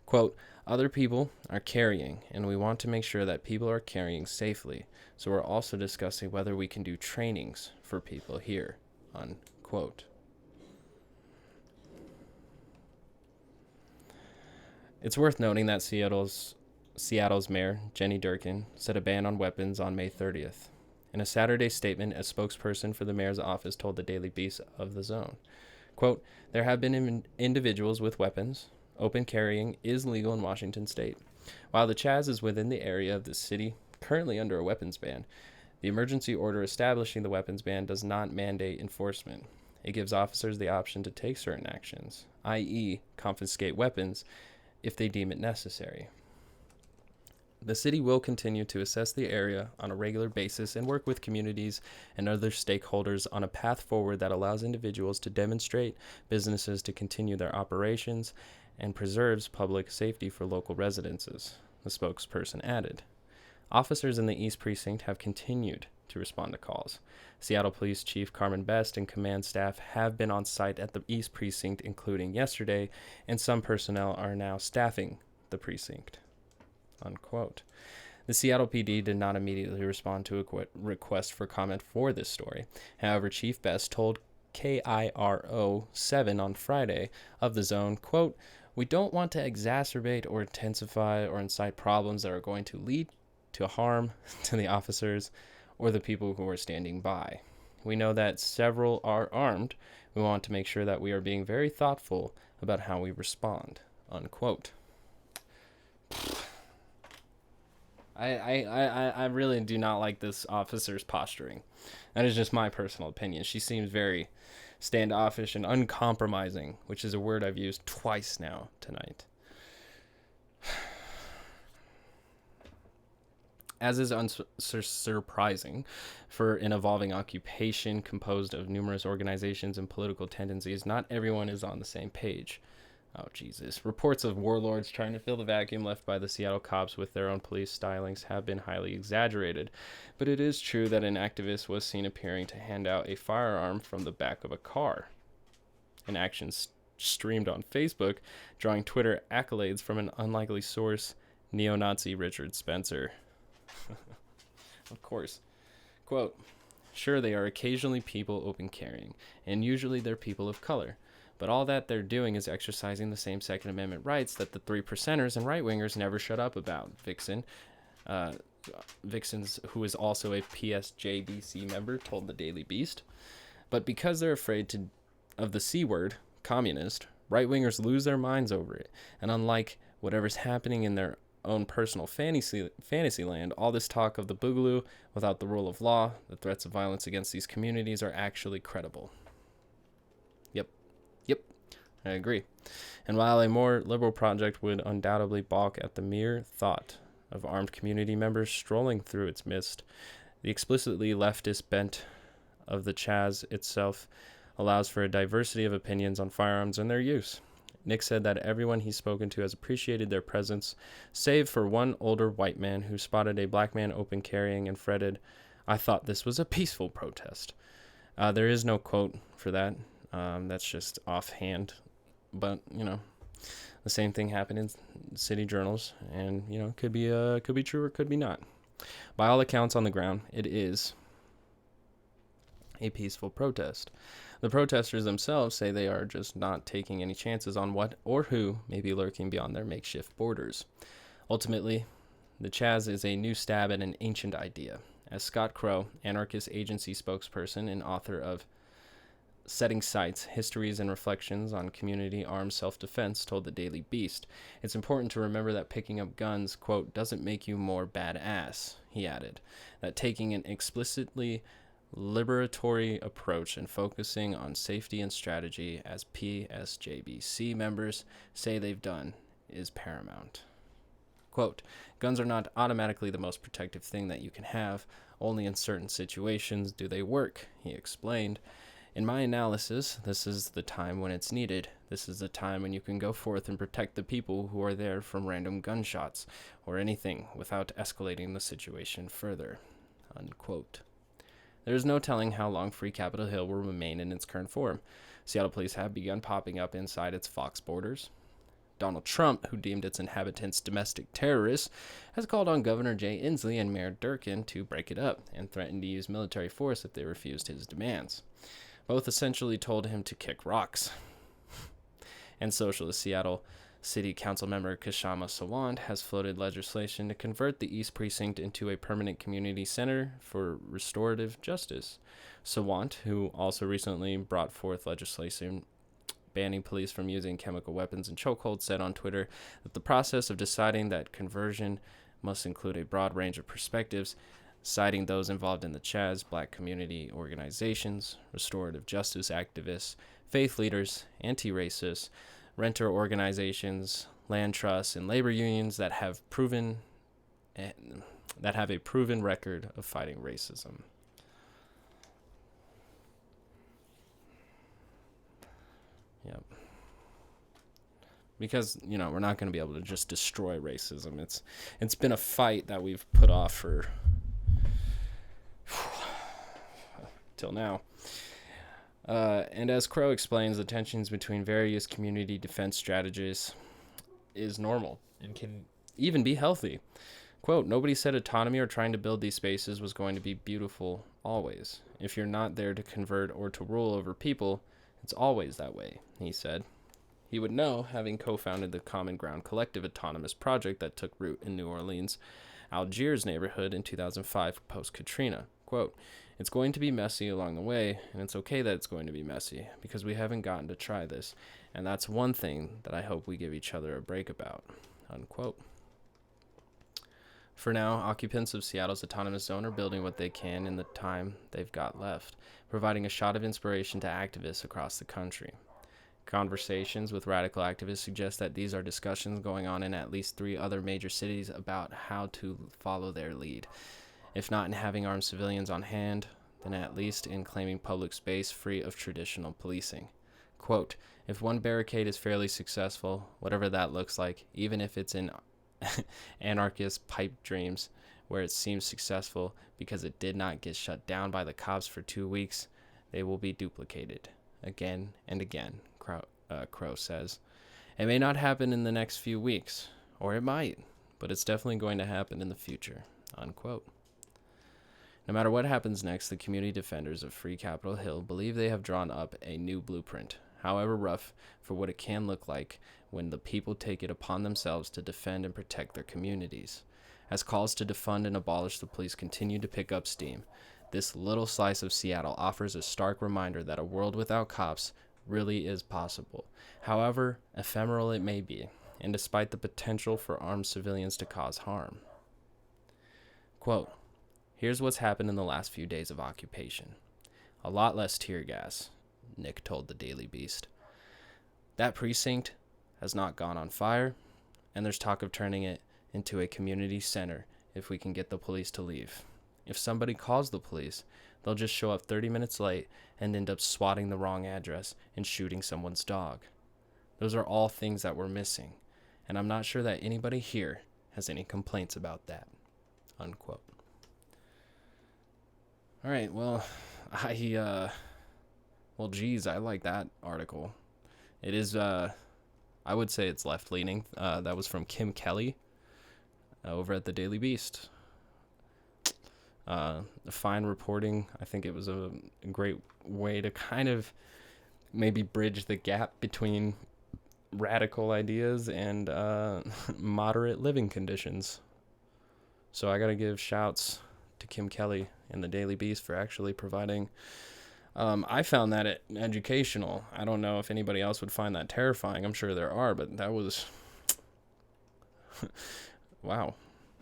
Quote, other people are carrying, and we want to make sure that people are carrying safely. So we're also discussing whether we can do trainings for people here, unquote. It's worth noting that Seattle's mayor, Jenny Durkin, set a ban on weapons on May 30th. In a Saturday statement, a spokesperson for the mayor's office told the Daily Beast of the zone, quote, there have been individuals with weapons. Open carrying is legal in Washington state. While the Chaz is within the area of the city currently under a weapons ban, the emergency order establishing the weapons ban does not mandate enforcement. It gives officers the option to take certain actions, i.e., confiscate weapons, if they deem it necessary. The city will continue to assess the area on a regular basis and work with communities and other stakeholders on a path forward that allows individuals to demonstrate, businesses to continue their operations, and preserves public safety for local residences, the spokesperson added. Officers in the East Precinct have continued to respond to calls. Seattle Police Chief Carmen Best and command staff have been on site at the East Precinct, including yesterday, and some personnel are now staffing the precinct. Unquote. The Seattle PD did not immediately respond to a request for comment for this story. However, Chief Best told KIRO 7 on Friday of the zone, quote, "We don't want to exacerbate or intensify or incite problems that are going to lead to harm to the officers or the people who are standing by. We know that several are armed. We want to make sure that we are being very thoughtful about how we respond." Unquote. I really do not like this officer's posturing. That is just my personal opinion. She seems very standoffish and uncompromising, which is a word I've used twice now tonight. As is unsurprising for an evolving occupation composed of numerous organizations and political tendencies, not everyone is on the same page. Oh, Jesus. Reports of warlords trying to fill the vacuum left by the Seattle cops with their own police stylings have been highly exaggerated, but it is true that an activist was seen appearing to hand out a firearm from the back of a car. An action streamed on Facebook, drawing Twitter accolades from an unlikely source, neo-Nazi Richard Spencer. Of course. Quote, "Sure, they are occasionally people open carrying, and usually they're people of color. But all that they're doing is exercising the same Second Amendment rights that the 3%ers and right-wingers never shut up about," Vixens, who is also a PSJBC member, told the Daily Beast. But because they're afraid of the C word, communist, right-wingers lose their minds over it. And unlike whatever's happening in their own personal fantasy land, all this talk of the boogaloo without the rule of law, the threats of violence against these communities are actually credible. Yep, I agree. And while a more liberal project would undoubtedly balk at the mere thought of armed community members strolling through its midst, the explicitly leftist bent of the Chaz itself allows for a diversity of opinions on firearms and their use. Nick said that everyone he's spoken to has appreciated their presence, save for one older white man who spotted a black man open carrying and fretted, "I thought this was a peaceful protest." There is no quote for that. That's just offhand. But, the same thing happened in city journals, and, could be true or could be not. By all accounts on the ground, it is a peaceful protest. The protesters themselves say they are just not taking any chances on what or who may be lurking beyond their makeshift borders. Ultimately, the Chaz is a new stab at an ancient idea. As Scott Crow, anarchist agency spokesperson and author of Setting Sights, Histories and Reflections on Community Armed Self-Defense, told the Daily Beast, "It's important to remember that picking up guns, quote, doesn't make you more badass," he added. That taking an explicitly liberatory approach and focusing on safety and strategy, as PSJBC members say they've done, is paramount. Quote, "Guns are not automatically the most protective thing that you can have. Only in certain situations do they work," he explained. "In my analysis, this is the time when it's needed. This is the time when you can go forth and protect the people who are there from random gunshots or anything without escalating the situation further." Unquote. There is no telling how long Free Capitol Hill will remain in its current form. Seattle police have begun popping up inside its Fox borders. Donald Trump, who deemed its inhabitants domestic terrorists, has called on Governor Jay Inslee and Mayor Durkin to break it up and threatened to use military force if they refused his demands. Both essentially told him to kick rocks. And Socialist Seattle City Council member Kshama Sawant has floated legislation to convert the East Precinct into a permanent community center for restorative justice. Sawant, who also recently brought forth legislation banning police from using chemical weapons and chokeholds, said on Twitter that the process of deciding that conversion must include a broad range of perspectives, citing those involved in the Chaz, black community organizations, restorative justice activists, faith leaders, anti-racists, renter organizations, land trusts, and labor unions that have proven that have a proven record of fighting racism. Yep. Because, we're not going to be able to just destroy racism. It's been a fight that we've put off for till now. And as Crow explains, the tensions between various community defense strategies is normal and can even be healthy. Quote, nobody said autonomy or trying to build these spaces was going to be beautiful always. If you're not there to convert or to rule over people, it's always that way, he said. He would know, having co-founded the Common Ground Collective autonomous project that took root in New Orleans, Algiers neighborhood in 2005 post-Katrina. Quote, it's going to be messy along the way, and it's okay that it's going to be messy, because we haven't gotten to try this, and that's one thing that I hope we give each other a break about, unquote. For now, occupants of Seattle's autonomous zone are building what they can in the time they've got left, providing a shot of inspiration to activists across the country. Conversations with radical activists suggest that these are discussions going on in at least 3 other major cities about how to follow their lead. If not in having armed civilians on hand, then at least in claiming public space free of traditional policing. Quote, if one barricade is fairly successful, whatever that looks like, even if it's in anarchist pipe dreams where it seems successful because it did not get shut down by the cops for 2 weeks, they will be duplicated again and again, Crow says. It may not happen in the next few weeks, or it might, but it's definitely going to happen in the future, unquote. No matter what happens next, the community defenders of Free Capitol Hill believe they have drawn up a new blueprint, however rough, for what it can look like when the people take it upon themselves to defend and protect their communities. As calls to defund and abolish the police continue to pick up steam, this little slice of Seattle offers a stark reminder that a world without cops really is possible, however ephemeral it may be, and despite the potential for armed civilians to cause harm. Quote, here's what's happened in the last few days of occupation. A lot less tear gas, Nick told the Daily Beast. That precinct has not gone on fire, and there's talk of turning it into a community center if we can get the police to leave. If somebody calls the police, they'll just show up 30 minutes late and end up swatting the wrong address and shooting someone's dog. Those are all things that we're missing, and I'm not sure that anybody here has any complaints about that, unquote. All right, well, I like that article. It is, I would say it's left-leaning. That was from Kim Kelly over at the Daily Beast. Fine reporting. I think it was a great way to kind of maybe bridge the gap between radical ideas and moderate living conditions. So I got to give shouts to Kim Kelly and the Daily Beast for actually providing. I found that educational. I don't know if anybody else would find that terrifying. I'm sure there are, but that was wow.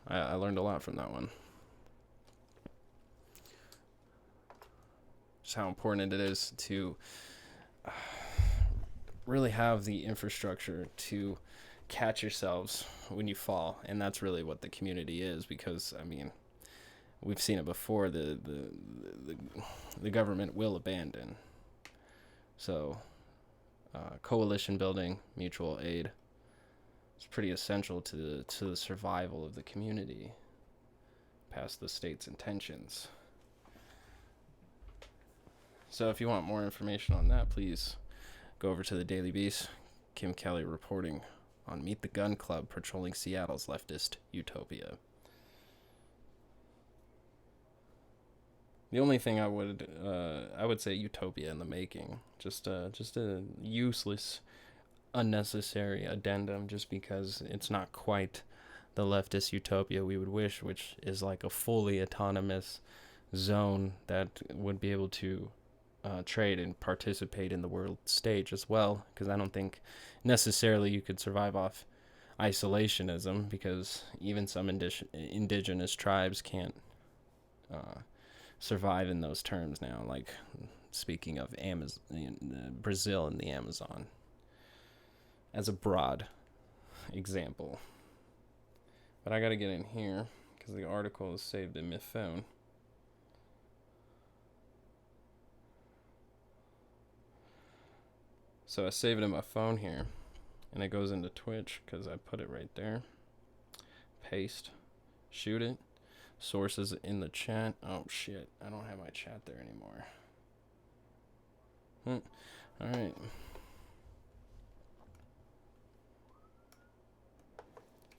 I learned a lot from that one. Just how important it is to really have the infrastructure to catch yourselves when you fall, and that's really what the community is. Because I mean, we've seen it before. The government will abandon. So, coalition building, mutual aid, is pretty essential to the survival of the community, past the state's intentions. So if you want more information on that, please go over to the Daily Beast. Kim Kelly reporting on Meet the Gun Club patrolling Seattle's leftist utopia. The only thing I would say utopia in the making. Just a useless, unnecessary addendum, just because it's not quite the leftist utopia we would wish, which is like a fully autonomous zone that would be able to trade and participate in the world stage as well, because I don't think necessarily you could survive off isolationism, because even some indigenous tribes can't survive in those terms now, like speaking of Brazil and the Amazon as a broad example. But I gotta get in here because the article is saved in my phone. So I save it in my phone here, and it goes into Twitch because I put it right there. Paste, shoot it. Sources in the chat. Oh shit, I don't have my chat there anymore. All right.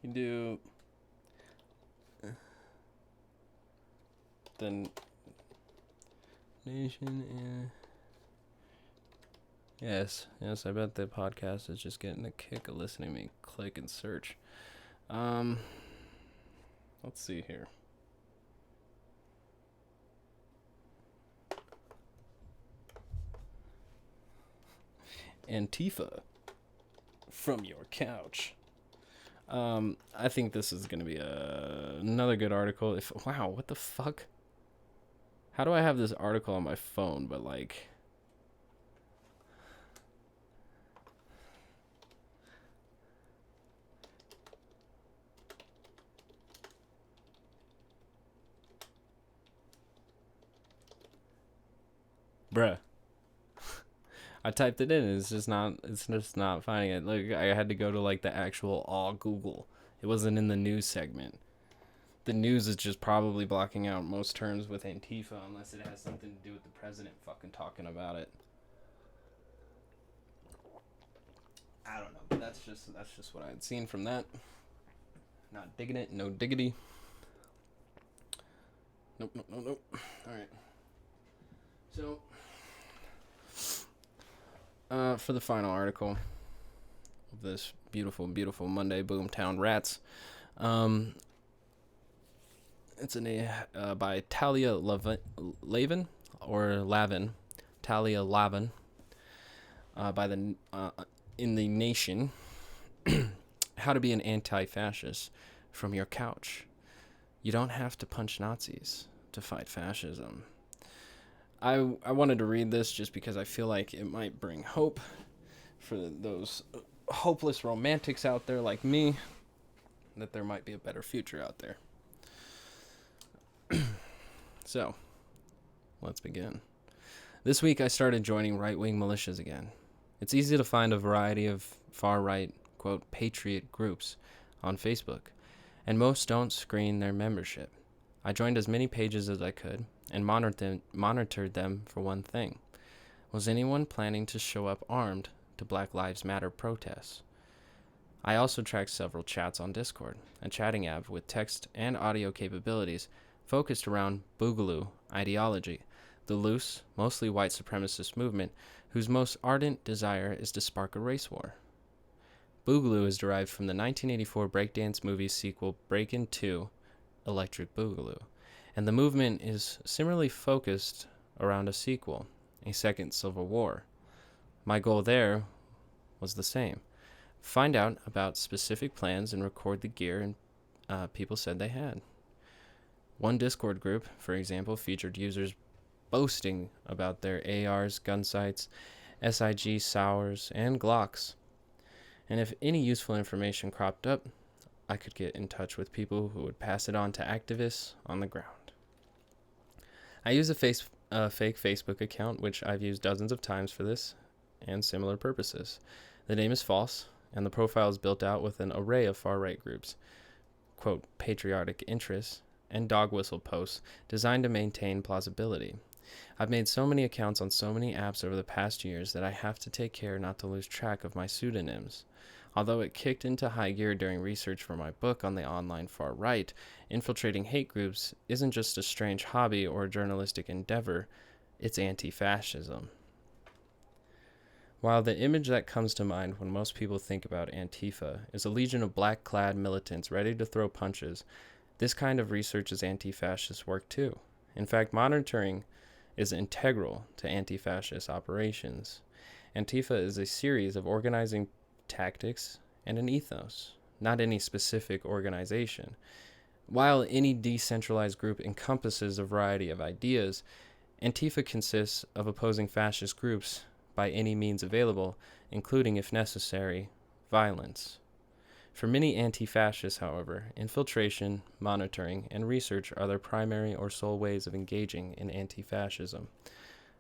You do the nation. Yes, I bet the podcast is just getting a kick of listening to me click and search. Let's see here. Antifa from your couch. I think this is gonna be another good article. Wow, what the fuck? How do I have this article on my phone, but like, bruh. I typed it in. It's just not finding it. Like, I had to go to like the actual Google. It wasn't in the news segment. The news is just probably blocking out most terms with Antifa unless it has something to do with the president fucking talking about it. I don't know. But that's just what I had seen from that. Not digging it. No diggity. Nope. All right. So, for the final article of this beautiful Monday, Boomtown Rats, it's by Talia Lavin, Talia Lavin, by the in the Nation. How to be an anti-fascist from your couch. You don't have to punch Nazis to fight fascism. I wanted to read this just because I feel like it might bring hope for those hopeless romantics out there like me, that there might be a better future out there. So, let's begin. This week I started joining right-wing militias again. It's easy to find a variety of far-right, quote, patriot groups on Facebook, and most don't screen their membership. I joined as many pages as I could and monitored them for one thing. Was anyone planning to show up armed to Black Lives Matter protests? I also tracked several chats on Discord, a chatting app with text and audio capabilities focused around Boogaloo ideology, the loose, mostly white supremacist movement whose most ardent desire is to spark a race war. Boogaloo is derived from the 1984 breakdance movie sequel Breakin' 2, Electric Boogaloo, and the movement is similarly focused around a sequel, a second Civil War. My goal there was the same. Find out about specific plans and record the gear and people said they had. One Discord group, for example, featured users boasting about their ARs, gun sights, SIG SOURs, and Glocks. And if any useful information cropped up, I could get in touch with people who would pass it on to activists on the ground. I use a fake Facebook account, which I've used dozens of times for this and similar purposes. The name is false, and the profile is built out with an array of far-right groups, quote, patriotic interests, and dog whistle posts designed to maintain plausibility. I've made so many accounts on so many apps over the past years that I have to take care not to lose track of my pseudonyms. Although it kicked into high gear during research for my book on the online far right, infiltrating hate groups isn't just a strange hobby or a journalistic endeavor, it's anti-fascism. While the image that comes to mind when most people think about Antifa is a legion of black-clad militants ready to throw punches, this kind of research is anti-fascist work too. In fact, monitoring is integral to anti-fascist operations. Antifa is a series of organizing tactics and an ethos, not any specific organization. While any decentralized group encompasses a variety of ideas, Antifa consists of opposing fascist groups by any means available, including, if necessary, violence. For many anti-fascists, however, infiltration, monitoring, and research are their primary or sole ways of engaging in anti-fascism.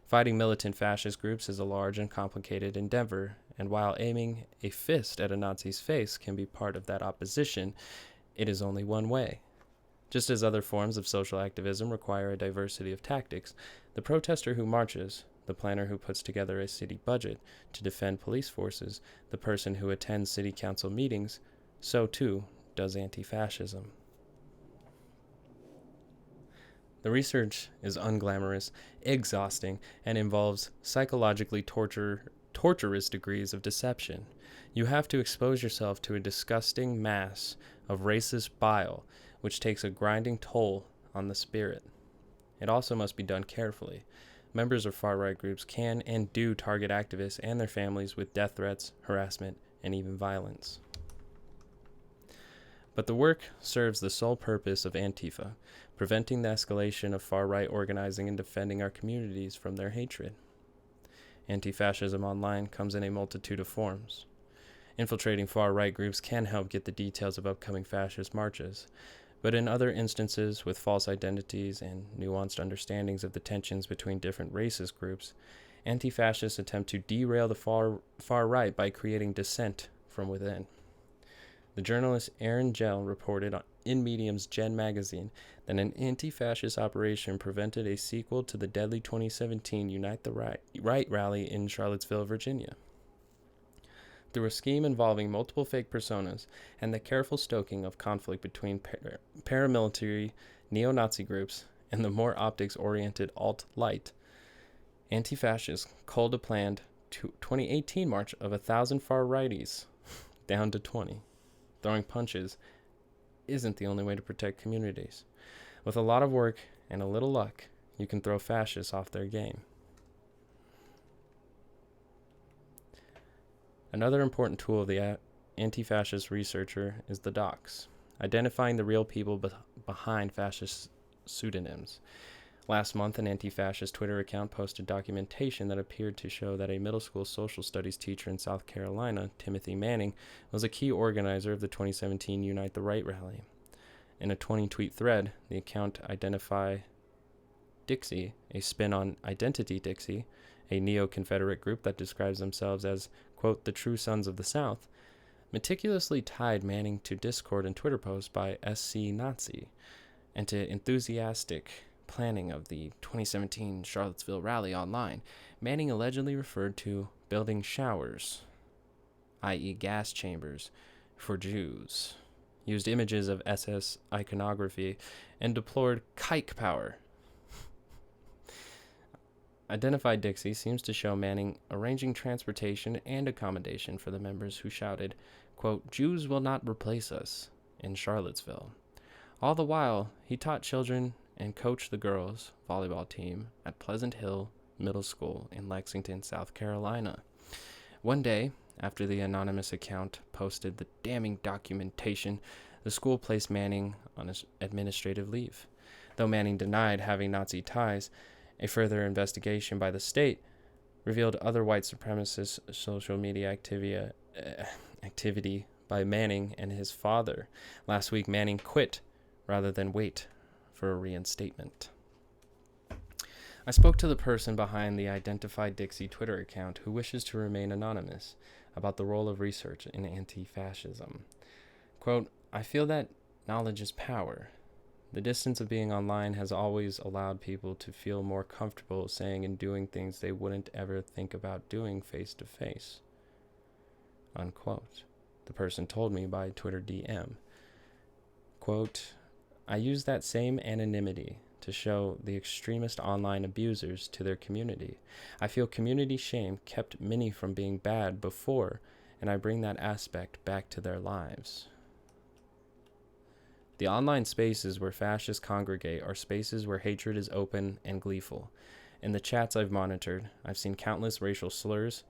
Fighting militant fascist groups is a large and complicated endeavor, and while aiming a fist at a Nazi's face can be part of that opposition, it is only one way. Just as other forms of social activism require a diversity of tactics, the protester who marches, the planner who puts together a city budget to defend police forces, the person who attends city council meetings, so too does anti-fascism. The research is unglamorous, exhausting, and involves psychologically torturous degrees of deception. You have to expose yourself to a disgusting mass of racist bile, which takes a grinding toll on the spirit. It also must be done carefully. Members of far-right groups can and do target activists and their families with death threats, harassment, and even violence. But the work serves the sole purpose of Antifa, preventing the escalation of far-right organizing and defending our communities from their hatred. Anti-fascism online comes in a multitude of forms. Infiltrating far-right groups can help get the details of upcoming fascist marches, but in other instances, with false identities and nuanced understandings of the tensions between different racist groups, anti-fascists attempt to derail the far right by creating dissent from within. The journalist Aaron Gell reported in Medium's Gen magazine that an anti-fascist operation prevented a sequel to the deadly 2017 Unite the Right rally in Charlottesville, Virginia. Through a scheme involving multiple fake personas and the careful stoking of conflict between paramilitary neo-Nazi groups and the more optics-oriented alt-light, anti-fascists culled a planned 2018 march of 1,000 far-righties down to 20. Throwing punches isn't the only way to protect communities. With a lot of work and a little luck, you can throw fascists off their game. Another important tool of the anti-fascist researcher is the docs, identifying the real people behind fascist pseudonyms. Last month, an anti-fascist Twitter account posted documentation that appeared to show that a middle school social studies teacher in South Carolina, Timothy Manning, was a key organizer of the 2017 Unite the Right rally. In a 20-tweet thread, the account Identify Dixie, a spin on Identity Dixie, a neo-Confederate group that describes themselves as, quote, the true sons of the South, meticulously tied Manning to Discord and Twitter posts by SC Nazi and to enthusiastic planning of the 2017 Charlottesville rally online. Manning allegedly referred to building showers, i.e. gas chambers, for Jews, used images of SS iconography, and deplored kike power. Identified Dixie seems to show Manning arranging transportation and accommodation for the members who shouted, quote, Jews will not replace us, in Charlottesville. All the while, he taught children and coached the girls' volleyball team at Pleasant Hill Middle School in Lexington, South Carolina. One day, after the anonymous account posted the damning documentation, the school placed Manning on his administrative leave. Though Manning denied having Nazi ties, a further investigation by the state revealed other white supremacist social media activity by Manning and his father. Last week, Manning quit rather than wait for a reinstatement. I spoke to the person behind the Identified Dixie Twitter account who wishes to remain anonymous about the role of research in anti-fascism. Quote, I feel that knowledge is power. The distance of being online has always allowed people to feel more comfortable saying and doing things they wouldn't ever think about doing face to face. Unquote. The person told me by Twitter DM. Quote, I use that same anonymity to show the extremist online abusers to their community. I feel community shame kept many from being bad before, and I bring that aspect back to their lives. The online spaces where fascists congregate are spaces where hatred is open and gleeful. In the chats I've monitored, I've seen countless racial slurs,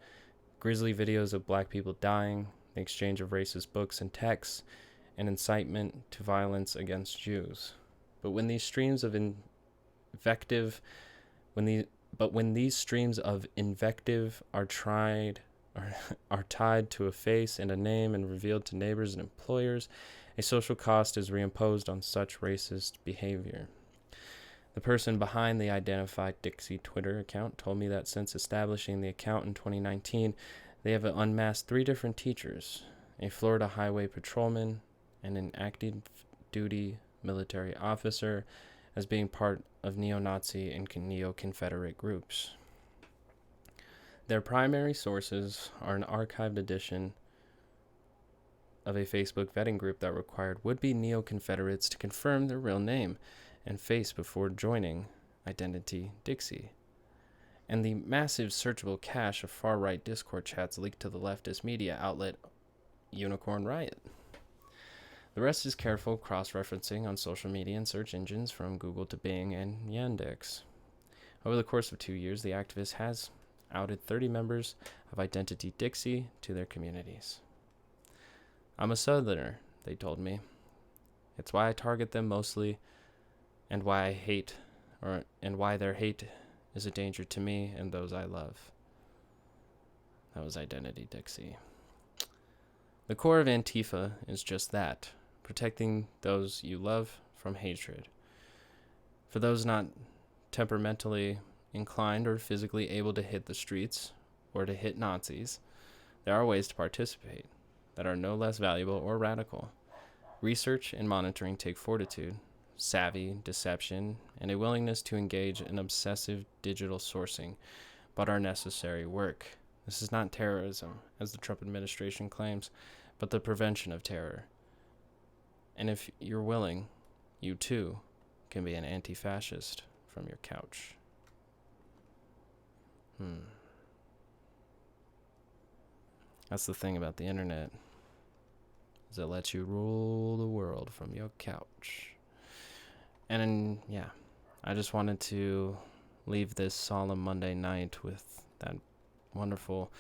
grisly videos of black people dying, the exchange of racist books and texts, and incitement to violence against Jews. But when these streams of invective are tried are tied to a face and a name and revealed to neighbors and employers, a social cost is reimposed on such racist behavior. The person behind the identified Dixie Twitter account told me that since establishing the account in 2019, they have unmasked 3 different teachers, a Florida highway patrolman, and an active duty military officer as being part of neo-Nazi and neo-Confederate groups. Their primary sources are an archived edition of a Facebook vetting group that required would-be neo-Confederates to confirm their real name and face before joining Identity Dixie, and the massive searchable cache of far-right Discord chats leaked to the leftist media outlet Unicorn Riot. The rest is careful cross-referencing on social media and search engines from Google to Bing and Yandex. Over the course of 2 years, the activist has outed 30 members of Identity Dixie to their communities. I'm a Southerner, they told me. It's why I target them mostly, and why their hate is a danger to me and those I love. That was Identity Dixie. The core of Antifa is just that, protecting those you love from hatred. For those not temperamentally inclined or physically able to hit the streets or to hit Nazis, there are ways to participate that are no less valuable or radical. Research and monitoring take fortitude, savvy, deception, and a willingness to engage in obsessive digital sourcing, but are necessary work. This is not terrorism, as the Trump administration claims, but the prevention of terror. And if you're willing, you too can be an anti-fascist from your couch. That's the thing about the internet, is it lets you rule the world from your couch. And yeah, I just wanted to leave this solemn Monday night with that wonderful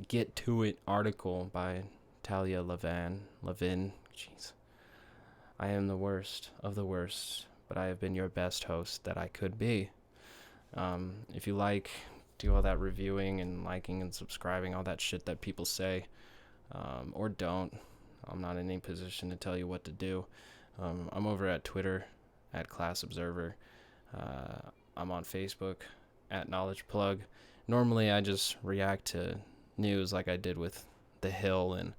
Get To It article by Talia Levin. Jeez. I am the worst of the worst, but I have been your best host that I could be. If you do all that reviewing and liking and subscribing, all that shit that people say, or don't. I'm not in any position to tell you what to do. I'm over at Twitter, at Class Observer. I'm on Facebook, at Knowledge Plug. Normally I just react to news like I did with The Hill and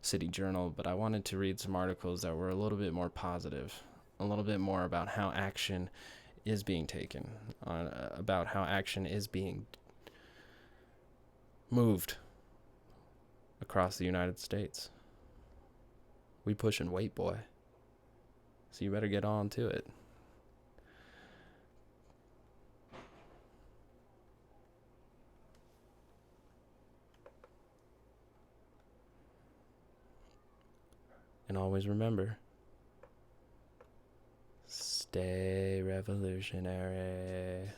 City Journal, but I wanted to read some articles that were a little bit more positive, a little bit more about how action is being taken, about how action is being moved across the United States. We pushing weight, boy. So you better get on to it. And always remember, stay revolutionary.